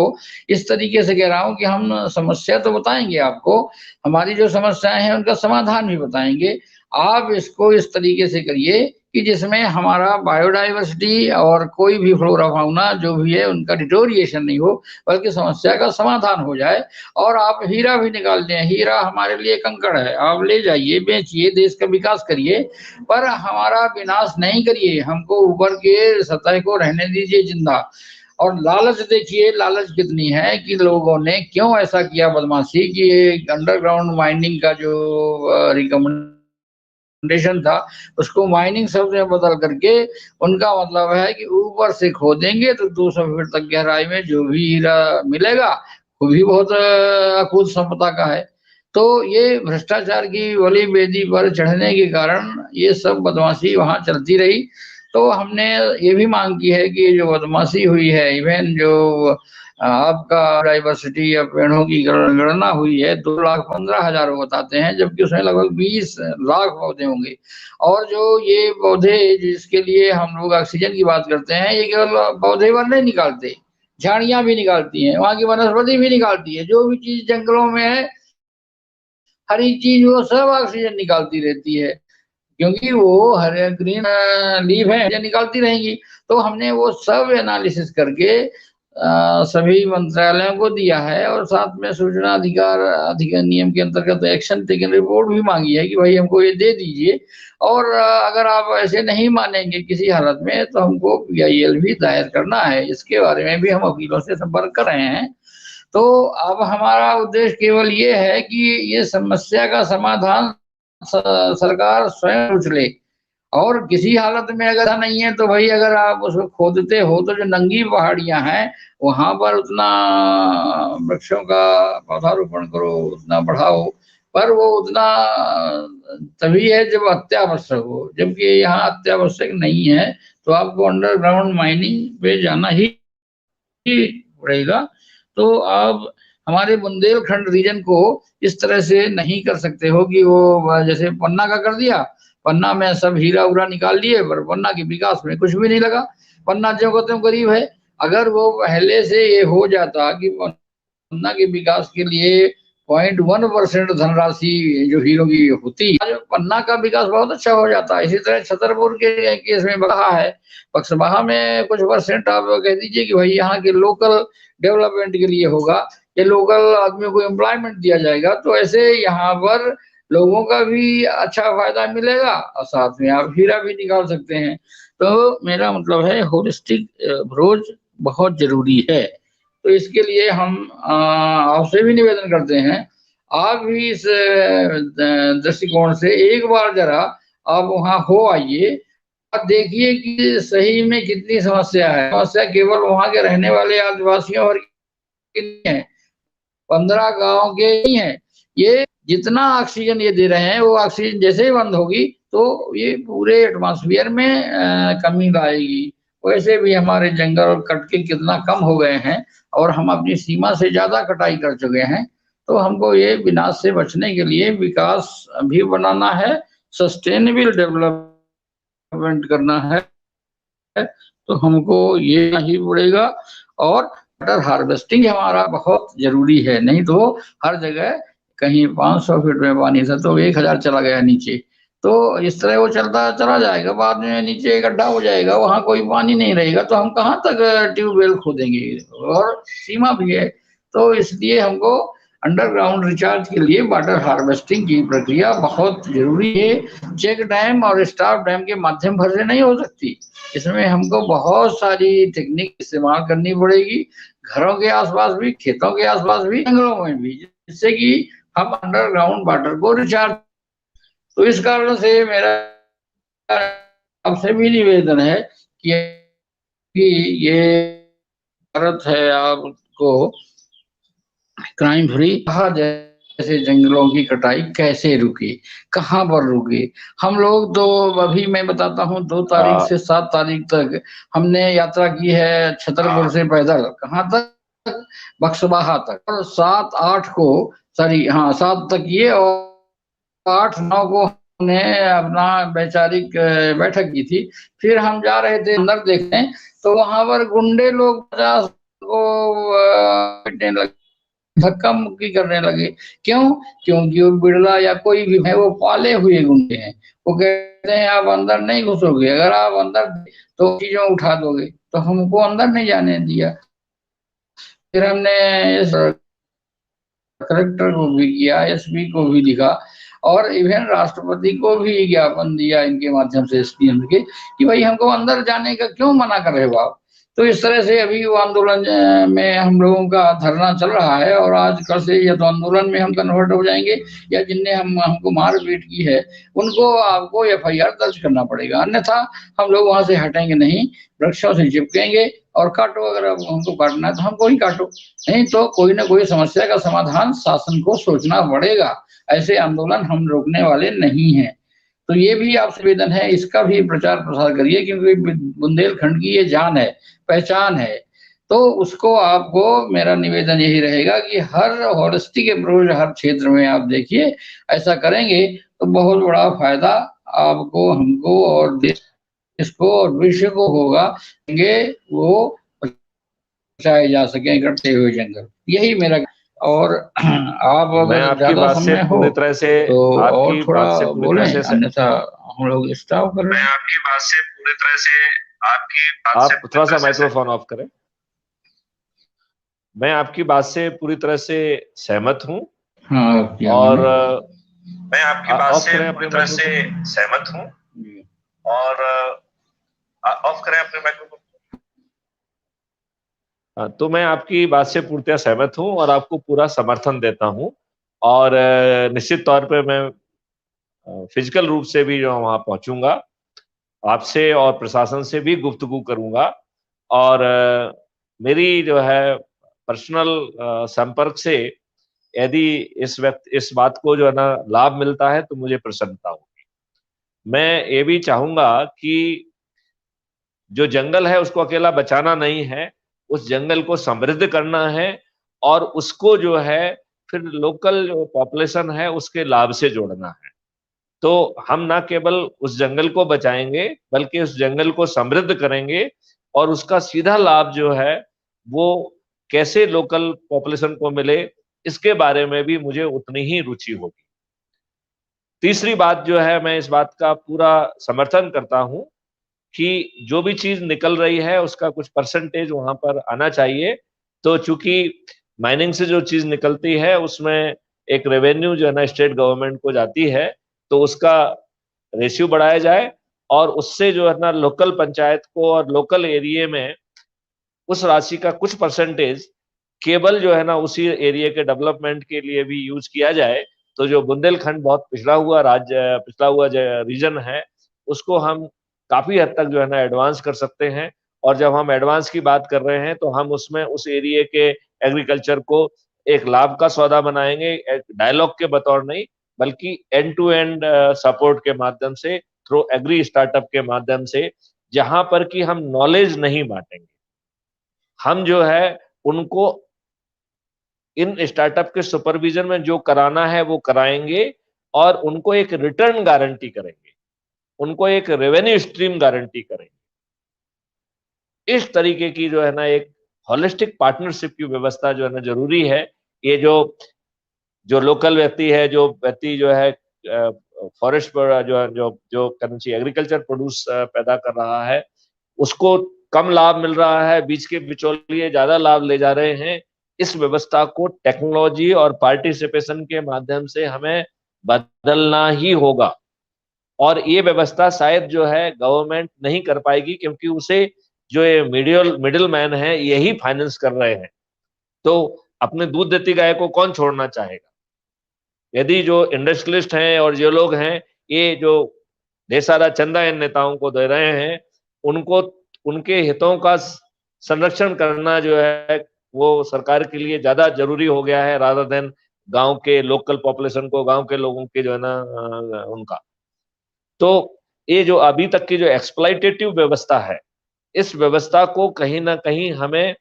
इस तरीके से कह रहा हूँ कि हम समस्या तो बताएंगे आपको, हमारी जो समस्याएं हैं उनका समाधान भी बताएंगे। आप इसको इस तरीके से करिए कि जिसमें हमारा बायोडाइवर्सिटी और कोई भी फ्लोरा फाउना जो भी है उनका डिटोरिएशन नहीं हो, बल्कि समस्या का समाधान हो जाए। और आप हीरा भी निकाल दें, हीरा हमारे लिए कंकड़ है, आप ले जाइए, बेचिए, देश का विकास करिए, पर हमारा विनाश नहीं करिए। हमको ऊपर के सतह को रहने दीजिए जिंदा। और लालच देखिए, लालच कितनी है कि लोगों ने क्यों ऐसा किया बदमाशी कि अंडरग्राउंड माइनिंग का जो रिकमेंडेशन था उसको माइनिंग शब्द में बदल करके उनका मतलब है कि ऊपर से खोदेंगे तो 200 फीट तक गहराई में जो भी हीरा मिलेगा वो भी बहुत अकूत संपदा का है। तो ये भ्रष्टाचार की बलि बेदी पर चढ़ने के कारण ये सब बदमाशी वहां चलती रही। तो हमने ये भी मांग की है कि जो बदमाशी हुई है, इवन जो आपका डाइवर्सिटी या पेड़ों की गणना हुई है, 2,15,000 बताते हैं, जबकि उसमें लगभग 20 लाख पौधे होंगे। और जो ये पौधे जिसके लिए हम लोग ऑक्सीजन की बात करते हैं, ये केवल पौधे पर नहीं निकालते, झाड़ियां भी निकालती हैं, वहां की वनस्पति भी निकालती है, जो भी चीज जंगलों में है हरी चीज वो सब ऑक्सीजन निकालती रहती है, क्योंकि वो हरे ग्रीन लीफ है, निकालती रहेंगी। तो हमने वो सब एनालिसिस करके सभी मंत्रालयों को दिया है और साथ में सूचना अधिकार नियम के अंतर्गत एक्शन टेकन रिपोर्ट भी मांगी है कि भाई हमको ये दे दीजिए, और अगर आप ऐसे नहीं मानेंगे किसी हालत में तो हमको PIL भी दायर करना है। इसके बारे में भी हम वकीलों से संपर्क कर रहे हैं। तो अब हमारा उद्देश्य केवल ये है कि ये समस्या का समाधान सरकार स्वयं सोच ले, और किसी हालत में अगर ऐसा नहीं है तो भाई अगर आप उसको खोदते हो तो जो नंगी पहाड़ियां हैं वहां पर उतना वृक्षों का पौधारोपण करो, उतना बढ़ाओ, पर वो उतना तभी है जब अत्यावश्यक हो, जबकि यहाँ अत्यावश्यक नहीं है तो आपको अंडरग्राउंड माइनिंग पे जाना ही पड़ेगा। तो आप हमारे बुंदेलखंड रीजन को इस तरह से नहीं कर सकते हो कि वो जैसे पन्ना का कर दिया, पन्ना में सब हीरा उरा निकाल लिए पर पन्ना के विकास में कुछ भी नहीं लगा। पन्ना ज्यों का त्यों गरीब है। अगर वो पहले से ये हो जाता कि पन्ना के विकास के लिए 0.1% धनराशि जो हीरो की होती है, पन्ना का विकास बहुत अच्छा हो जाता। इसी तरह छतरपुर के केस में बहा है, बक्सबाहा में कुछ परसेंट आप कह दीजिए कि भाई यहाँ के लोकल डेवलपमेंट के लिए होगा, ये लोकल आदमियों को एम्प्लॉयमेंट दिया जाएगा, तो ऐसे यहाँ पर लोगों का भी अच्छा फायदा मिलेगा और साथ में आप हीरा भी निकाल सकते हैं। तो मेरा मतलब है होलिस्टिक अप्रोच बहुत जरूरी है। तो इसके लिए हम आपसे भी निवेदन करते हैं, आप भी इस दृष्टिकोण से एक बार जरा आप वहाँ हो आइए, आप देखिए कि सही में कितनी समस्या है। समस्या केवल वहाँ के रहने वाले आदिवासियों और की नहीं है, 15 गांव के नहीं है। ये जितना ऑक्सीजन ये दे रहे हैं वो ऑक्सीजन जैसे ही बंद होगी तो ये पूरे एटमॉस्फेयर में कमी लाएगी। वैसे भी हमारे जंगल कट के कितना कम हो गए हैं और हम अपनी सीमा से ज्यादा कटाई कर चुके हैं। तो हमको ये विनाश से बचने के लिए विकास भी बनाना है, सस्टेनेबल डेवलपमेंट करना है, तो हमको ये ही पड़ेगा। और वाटर हार्वेस्टिंग हमारा बहुत जरूरी है, नहीं तो हर जगह कहीं 500 फीट में पानी था तो 1000 चला गया नीचे, तो इस तरह वो चलता चला जाएगा, बाद में नीचे गड्ढा हो जाएगा, वहां कोई पानी नहीं रहेगा, तो हम कहाँ तक ट्यूबवेल खोदेंगे, और सीमा भी है। तो इसलिए हमको अंडरग्राउंड रिचार्ज के लिए वाटर हार्वेस्टिंग की प्रक्रिया बहुत जरूरी है। चेक डैम और स्टॉप डैम के माध्यम भर से नहीं हो सकती, इसमें हमको बहुत सारी टेक्निक इस्तेमाल करनी पड़ेगी, घरों के आसपास भी, खेतों के आसपास भी, जंगलों में भी, जिससे कि हम अंडरग्राउंड वाटर को रिचार्ज। तो इस कारण से मेरा आपसे भी निवेदन है कि ये भारत है आपको क्राइम फ्री कहा जाए, जैसे जंगलों की कटाई कैसे रुके, कहाँ पर रुके। हम लोग तो अभी मैं बताता हूँ 2 तारीख से 7 तारीख तक हमने यात्रा की है छतरपुर से पैदल, कहाँ तक, बक्सबाहा तक, और 7-8 को, सॉरी हाँ 7 तक ये, और 8-9 को हमने अपना वैचारिक बैठक की थी। फिर हम जा रहे थे अंदर देखने, तो वहां पर गुंडे लोग 50 को पीटने लगे, धक्का मुक्की करने लगे। क्यों? क्योंकि वो बिड़ला या कोई भी है वो पाले हुए गुंडे हैं। वो कहते हैं आप अंदर नहीं घुसोगे, अगर आप अंदर तो चीजों उठा दोगे, तो हमको अंदर नहीं जाने दिया। फिर हमने कलेक्टर को भी किया, SP को भी लिखा, और इवन राष्ट्रपति को भी ज्ञापन दिया इनके माध्यम से, SPM के, कि भाई हमको अंदर जाने का क्यों मना कर रहे हो आप। तो इस तरह से अभी वो आंदोलन में हम लोगों का धरना चल रहा है, और आज कल से या तो आंदोलन में हम कन्वर्ट हो जाएंगे, या जिनने हमको मारपीट की है उनको आपको FIR दर्ज करना पड़ेगा, अन्यथा हम लोग वहां से हटेंगे नहीं, वृक्षों से चिपकेंगे। और काटो, अगर हमको काटना है तो हमको ही काटो, नहीं तो कोई ना कोई समस्या का समाधान शासन को सोचना पड़ेगा। ऐसे आंदोलन हम रोकने वाले नहीं हैं। तो ये भी आपसे निवेदन है, इसका भी प्रचार प्रसार करिए, क्योंकि बुंदेलखंड की ये जान है, पहचान है। तो उसको आपको मेरा निवेदन यही रहेगा कि हर होलिस्टिक अप्रोच हर क्षेत्र में आप देखिए, ऐसा करेंगे तो बहुत बड़ा फायदा आपको, हमको और देश को और विश्व को होगा, वो बचाए जा सके कटते हुए जंगल। यही मेरा, और आप मैं अगर आपकी ज्यादा बात से समय हो पूरी तरह से तो और आपकी थोड़ा बात से पूरी बोलें, तरह से अन्यथा हम लोग स्टॉप कर रहे मैं हैं। आपकी बात से पूरी तरह से, आपकी बात से आप थोड़ा सा माइक्रोफोन ऑफ करें। मैं आपकी बात से पूरी तरह से सहमत हूं। हाँ क्या और मैं आपकी बात ऑफ से करें पूरी अपने तरह से माइक्रोफोन। सहमत हूँ। और ऑफ करें अपने माइक्रोफोन। तो मैं आपकी बात से पूर्णतः सहमत हूं और आपको पूरा समर्थन देता हूं। और निश्चित तौर पे मैं फिजिकल रूप से भी जो वहां पहुंचूंगा, आपसे और प्रशासन से भी गुफ्तगू करूंगा। और मेरी जो है पर्सनल संपर्क से यदि इस बात को जो है ना लाभ मिलता है तो मुझे प्रसन्नता होगी। मैं ये भी चाहूंगा कि जो जंगल है उसको अकेला बचाना नहीं है, उस जंगल को समृद्ध करना है और उसको जो है फिर लोकल जो पॉपुलेशन है उसके लाभ से जोड़ना है। तो हम ना केवल उस जंगल को बचाएंगे बल्कि उस जंगल को समृद्ध करेंगे और उसका सीधा लाभ जो है वो कैसे लोकल पॉपुलेशन को मिले, इसके बारे में भी मुझे उतनी ही रुचि होगी। तीसरी बात जो है, मैं इस बात का पूरा समर्थन करता हूं कि जो भी चीज निकल रही है उसका कुछ परसेंटेज वहां पर आना चाहिए। तो चूंकि माइनिंग से जो चीज निकलती है उसमें एक रेवेन्यू जो है ना स्टेट गवर्नमेंट को जाती है, तो उसका रेशियो बढ़ाया जाए और उससे जो है ना लोकल पंचायत को और लोकल एरिया में उस राशि का कुछ परसेंटेज केवल जो है ना उसी एरिया के डेवलपमेंट के लिए भी यूज किया जाए। तो जो बुंदेलखंड बहुत पिछड़ा हुआ रीजन है, उसको हम काफी हद तक जो है ना एडवांस कर सकते हैं। और जब हम एडवांस की बात कर रहे हैं तो हम उसमें उस एरिया के एग्रीकल्चर को एक लाभ का सौदा बनाएंगे, एक डायलॉग के बतौर नहीं बल्कि एंड टू एंड सपोर्ट के माध्यम से, थ्रू एग्री स्टार्टअप के माध्यम से, जहां पर कि हम नॉलेज नहीं बांटेंगे। हम जो है उनको इन स्टार्टअप के सुपरविजन में जो कराना है वो कराएंगे और उनको एक रिटर्न गारंटी करेंगे, उनको एक रेवेन्यू स्ट्रीम गारंटी करेंगे। इस तरीके की जो है ना एक होलिस्टिक पार्टनरशिप की व्यवस्था जो है ना जरूरी है। ये जो जो लोकल व्यक्ति है, जो व्यक्ति जो है फॉरेस्ट पर जो करना चाहिए एग्रीकल्चर प्रोड्यूस पैदा कर रहा है, उसको कम लाभ मिल रहा है, बीच के बिचौलिए ज्यादा लाभ ले जा रहे हैं। इस व्यवस्था को टेक्नोलॉजी और पार्टिसिपेशन के माध्यम से हमें बदलना ही होगा। और ये व्यवस्था शायद जो है गवर्नमेंट नहीं कर पाएगी क्योंकि उसे जो ये मिडिल मैन है यही फाइनेंस कर रहे हैं। तो अपने दूध देती गाय को कौन छोड़ना चाहेगा? यदि जो इंडस्ट्रियलिस्ट हैं और जो लोग हैं, ये जो ढेर सारा चंदा इन नेताओं को दे रहे हैं, उनको उनके हितों का संरक्षण करना जो है वो सरकार के लिए ज्यादा जरूरी हो गया है, रादर देन गांव के लोकल पॉपुलेशन को, गांव के लोगों के जो है ना उनका। तो ये जो अभी तक की जो एक्सप्लॉइटेटिव व्यवस्था है, इस व्यवस्था को कहीं ना कहीं हमें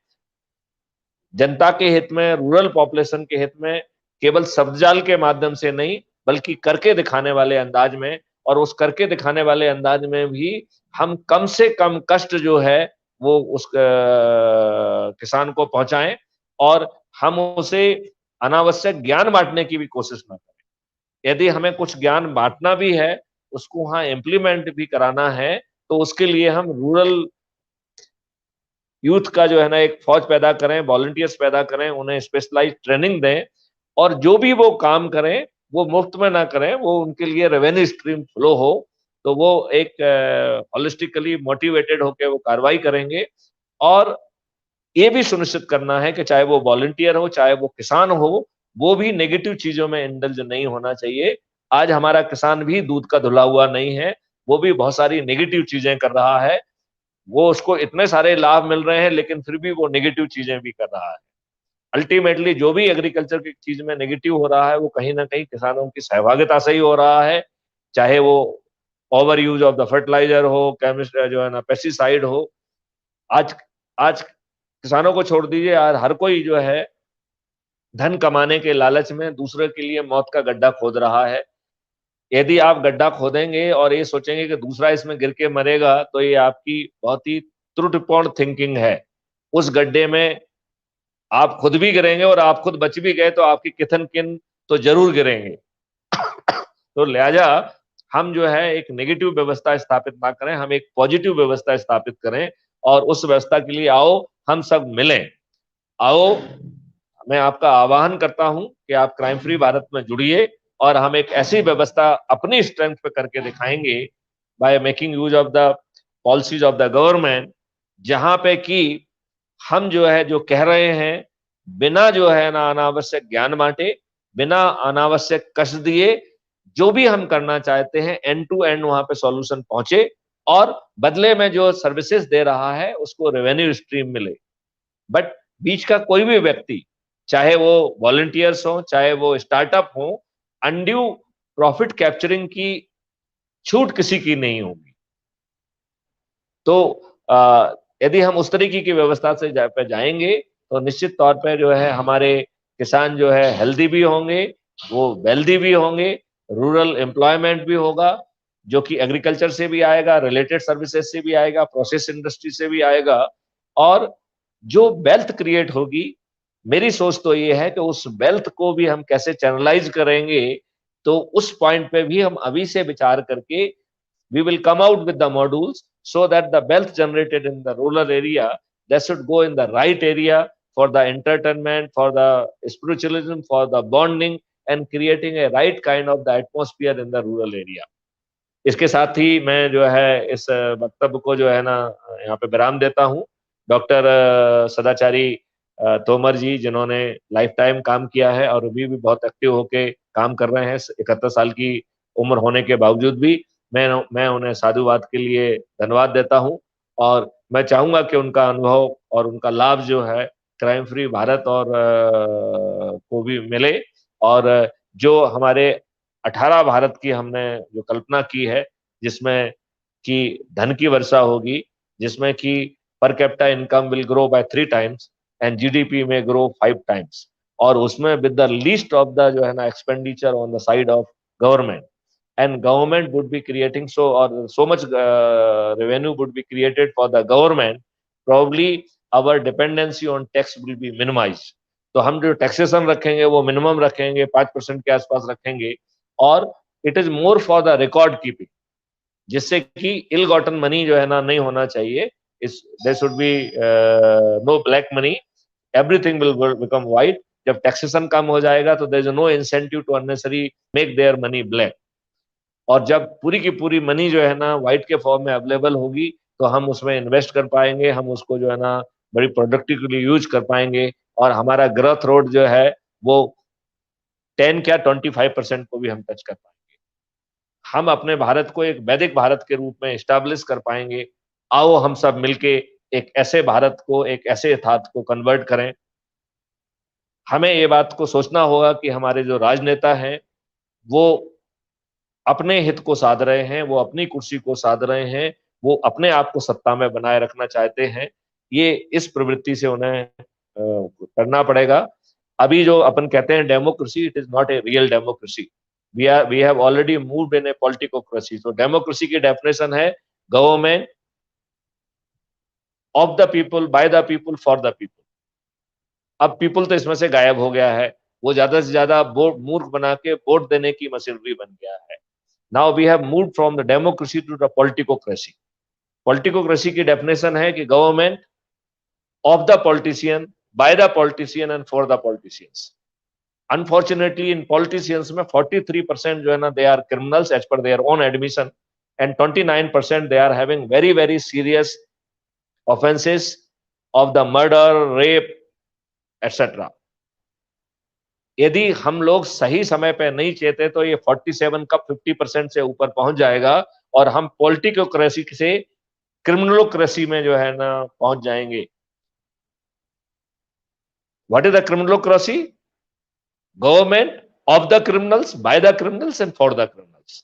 जनता के हित में, रूरल पॉपुलेशन के हित में, केवल शब्दजाल के माध्यम से नहीं बल्कि करके दिखाने वाले अंदाज में, और उस करके दिखाने वाले अंदाज में भी हम कम से कम कष्ट जो है वो उस किसान को पहुंचाएं और हम उसे अनावश्यक ज्ञान बांटने की भी कोशिश ना करें। यदि हमें कुछ ज्ञान बांटना भी है, उसको वहां इम्प्लीमेंट भी कराना है, तो उसके लिए हम रूरल यूथ का जो है ना एक फौज पैदा करें, वॉलंटियर्स पैदा करें, उन्हें स्पेशलाइज ट्रेनिंग दें और जो भी वो काम करें वो मुफ्त में ना करें, वो उनके लिए रेवेन्यू स्ट्रीम फ्लो हो। तो वो एक होलिस्टिकली मोटिवेटेड होकर वो कार्रवाई करेंगे। और ये भी सुनिश्चित करना है कि चाहे वो वॉलंटियर हो, चाहे वो किसान हो, वो भी नेगेटिव चीजों में इंडल्ज नहीं होना चाहिए। आज हमारा किसान भी दूध का धुला हुआ नहीं है, वो भी बहुत सारी नेगेटिव चीजें कर रहा है। वो उसको इतने सारे लाभ मिल रहे हैं लेकिन फिर भी वो नेगेटिव चीजें भी कर रहा है। अल्टीमेटली जो भी एग्रीकल्चर की चीज में नेगेटिव हो रहा है वो कहीं ना कहीं किसानों की सहभागिता से ही हो रहा है। चाहे वो over use of the fertiliser हो, केमिस्ट जो है ना पेस्टिसाइड हो। आज आज किसानों को छोड़ दीजिए, आज हर कोई जो है धन कमाने के लालच में दूसरे के लिए मौत का गड्ढा खोद रहा है। यदि आप गड्ढा खोदेंगे और ये सोचेंगे कि दूसरा इसमें गिर के मरेगा, तो ये आपकी बहुत ही त्रुटिपूर्ण थिंकिंग है। उस गड्ढे में आप खुद भी गिरेंगे और आप खुद बच भी गए तो आपकी किथन किन तो जरूर गिरेंगे। तो लिहाजा हम जो है एक नेगेटिव व्यवस्था स्थापित ना करें, हम एक पॉजिटिव व्यवस्था स्थापित करें और उस व्यवस्था के लिए आओ हम सब मिलें। आओ, मैं आपका आह्वान करता हूं कि आप क्राइम फ्री भारत में जुड़िए और हम एक ऐसी व्यवस्था अपनी स्ट्रेंथ पे करके दिखाएंगे by making use of the policies of the government, जहां पे कि हम जो है जो कह रहे हैं बिना जो है ना अनावश्यक ज्ञान बांटे, बिना अनावश्यक कष्ट दिए, जो भी हम करना चाहते हैं एंड टू एंड वहां पे सॉल्यूशन पहुंचे और बदले में जो सर्विसेज दे रहा है उसको रेवेन्यू स्ट्रीम मिले। बट बीच का कोई भी व्यक्ति, चाहे वो वॉलंटियर्स हो, चाहे वो स्टार्टअप हो, अनड्यू प्रॉफिट कैप्चरिंग की छूट किसी की नहीं होगी। तो यदि हम उस तरीके की व्यवस्था से पे जाएंगे तो निश्चित तौर पे जो है हमारे किसान जो है हेल्दी भी होंगे, वो वेल्दी भी होंगे, रूरल एम्प्लॉयमेंट भी होगा, जो कि एग्रीकल्चर से भी आएगा, रिलेटेड सर्विसेज से भी आएगा, प्रोसेस इंडस्ट्री से भी आएगा। और जो वेल्थ क्रिएट होगी, मेरी सोच तो ये है कि उस वेल्थ को भी हम कैसे चैनलाइज करेंगे, तो उस पॉइंट पे भी हम अभी से विचार करके we will come out with the modules so that the wealth generated in the rural area, that should go in the right area for the entertainment, for the spiritualism, for the bonding and creating a right kind of the atmosphere in the rural area. इसके साथ ही मैं जो है इस वक्तव्य को जो है ना यहाँ पे विराम देता हूँ। डॉक्टर सदाचारी तोमर जी, जिन्होंने लाइफ टाइम काम किया है और अभी भी बहुत एक्टिव होके काम कर रहे हैं 71 साल की उम्र होने के बावजूद भी, मैं उन्हें साधुवाद के लिए धन्यवाद देता हूं और मैं चाहूंगा कि उनका अनुभव और उनका लाभ जो है क्राइम फ्री भारत और को भी मिले और जो हमारे 18 भारत की हमने जो कल्पना की है, जिसमें कि धन की वर्षा होगी, जिसमें कि per capita income will grow by 3 times and GDP में ग्रो 5 टाइम्स, और उसमें with the least of the जो है ना expenditure on the side of government, and government would be creating so much revenue would be created for the government, probably our dependency on tax will be minimized. तो हम जो taxation रखेंगे वो minimum रखेंगे, 5% के आसपास रखेंगे, और it is more for the record keeping, जिससे कि इल गॉटन मनी जो है ना नहीं होना चाहिए। इस there should be no black money, everything will become white. जब टैक्सेशन कम हो जाएगा तो there is no incentive to unnecessary make their money black, और जब पूरी की पूरी मनी जो है ना व्हाइट के फॉर्म में अवेलेबल होगी तो हम उसमें इन्वेस्ट कर पाएंगे, हम उसको जो है ना बड़ी प्रोडक्टिवली यूज कर पाएंगे, और हमारा ग्रोथ रोड जो है वो 10 क्या 25% को भी हम टच कर पाएंगे। हम अपने भारत को एक वैदिक भारत के रूप में एस्टैब्लिश कर पाएंगे। आओ हम सब मिलके एक ऐसे भारत को, एक ऐसे यथार्थ को कन्वर्ट करें। हमें ये बात को सोचना होगा कि हमारे जो राजनेता हैं वो अपने हित को साध रहे हैं, वो अपनी कुर्सी को साध रहे हैं, वो अपने आप को सत्ता में बनाए रखना चाहते हैं। ये इस प्रवृत्ति से उन्हें करना पड़ेगा। अभी जो अपन कहते हैं democracy, it is not a real democracy. We have already moved in a politicocracy. तो डेमोक्रेसी की डेफिनेशन है government of the people, by the people, for the people. अब पीपल तो इसमें से गायब हो गया है, वो ज्यादा से ज्यादा मूर्ख बना के वोट देने की मशीनरी बन गया है। Now we have moved from the democracy to the politicocracy. Politicocracy की definition है कि government of the politician, by the politician and for the politicians. Unfortunately, in politicians में 43% जो है ना they are criminals as per their own admission, and 29% they are having very very serious offenses of the murder, rape, etc. यदि हम लोग सही समय पे नहीं चेते तो ये 47 कब 50% से ऊपर पहुंच जाएगा और हम पॉलिटिकोक्रेसी से क्रिमिनलोक्रेसी में जो है ना पहुंच जाएंगे। What is the criminalocracy? Government of the criminals, by the criminals and for the criminals.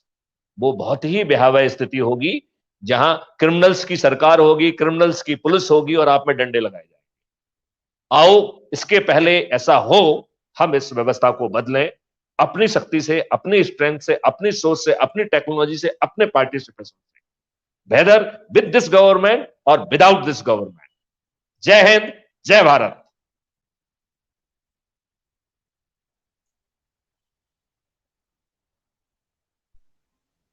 वो बहुत ही भयावह स्थिति होगी जहां क्रिमिनल्स की सरकार होगी, क्रिमिनल्स की पुलिस होगी और आप में डंडे लगाए जाएंगे। आओ इसके पहले ऐसा हो, हम इस व्यवस्था को बदलें अपनी शक्ति से, अपनी स्ट्रेंथ से, अपनी सोच से, अपनी टेक्नोलॉजी से, अपने पार्टिसिपेशन से, वेदर विद दिस गवर्नमेंट और विदाउट दिस गवर्नमेंट। जय हिंद, जय भारत।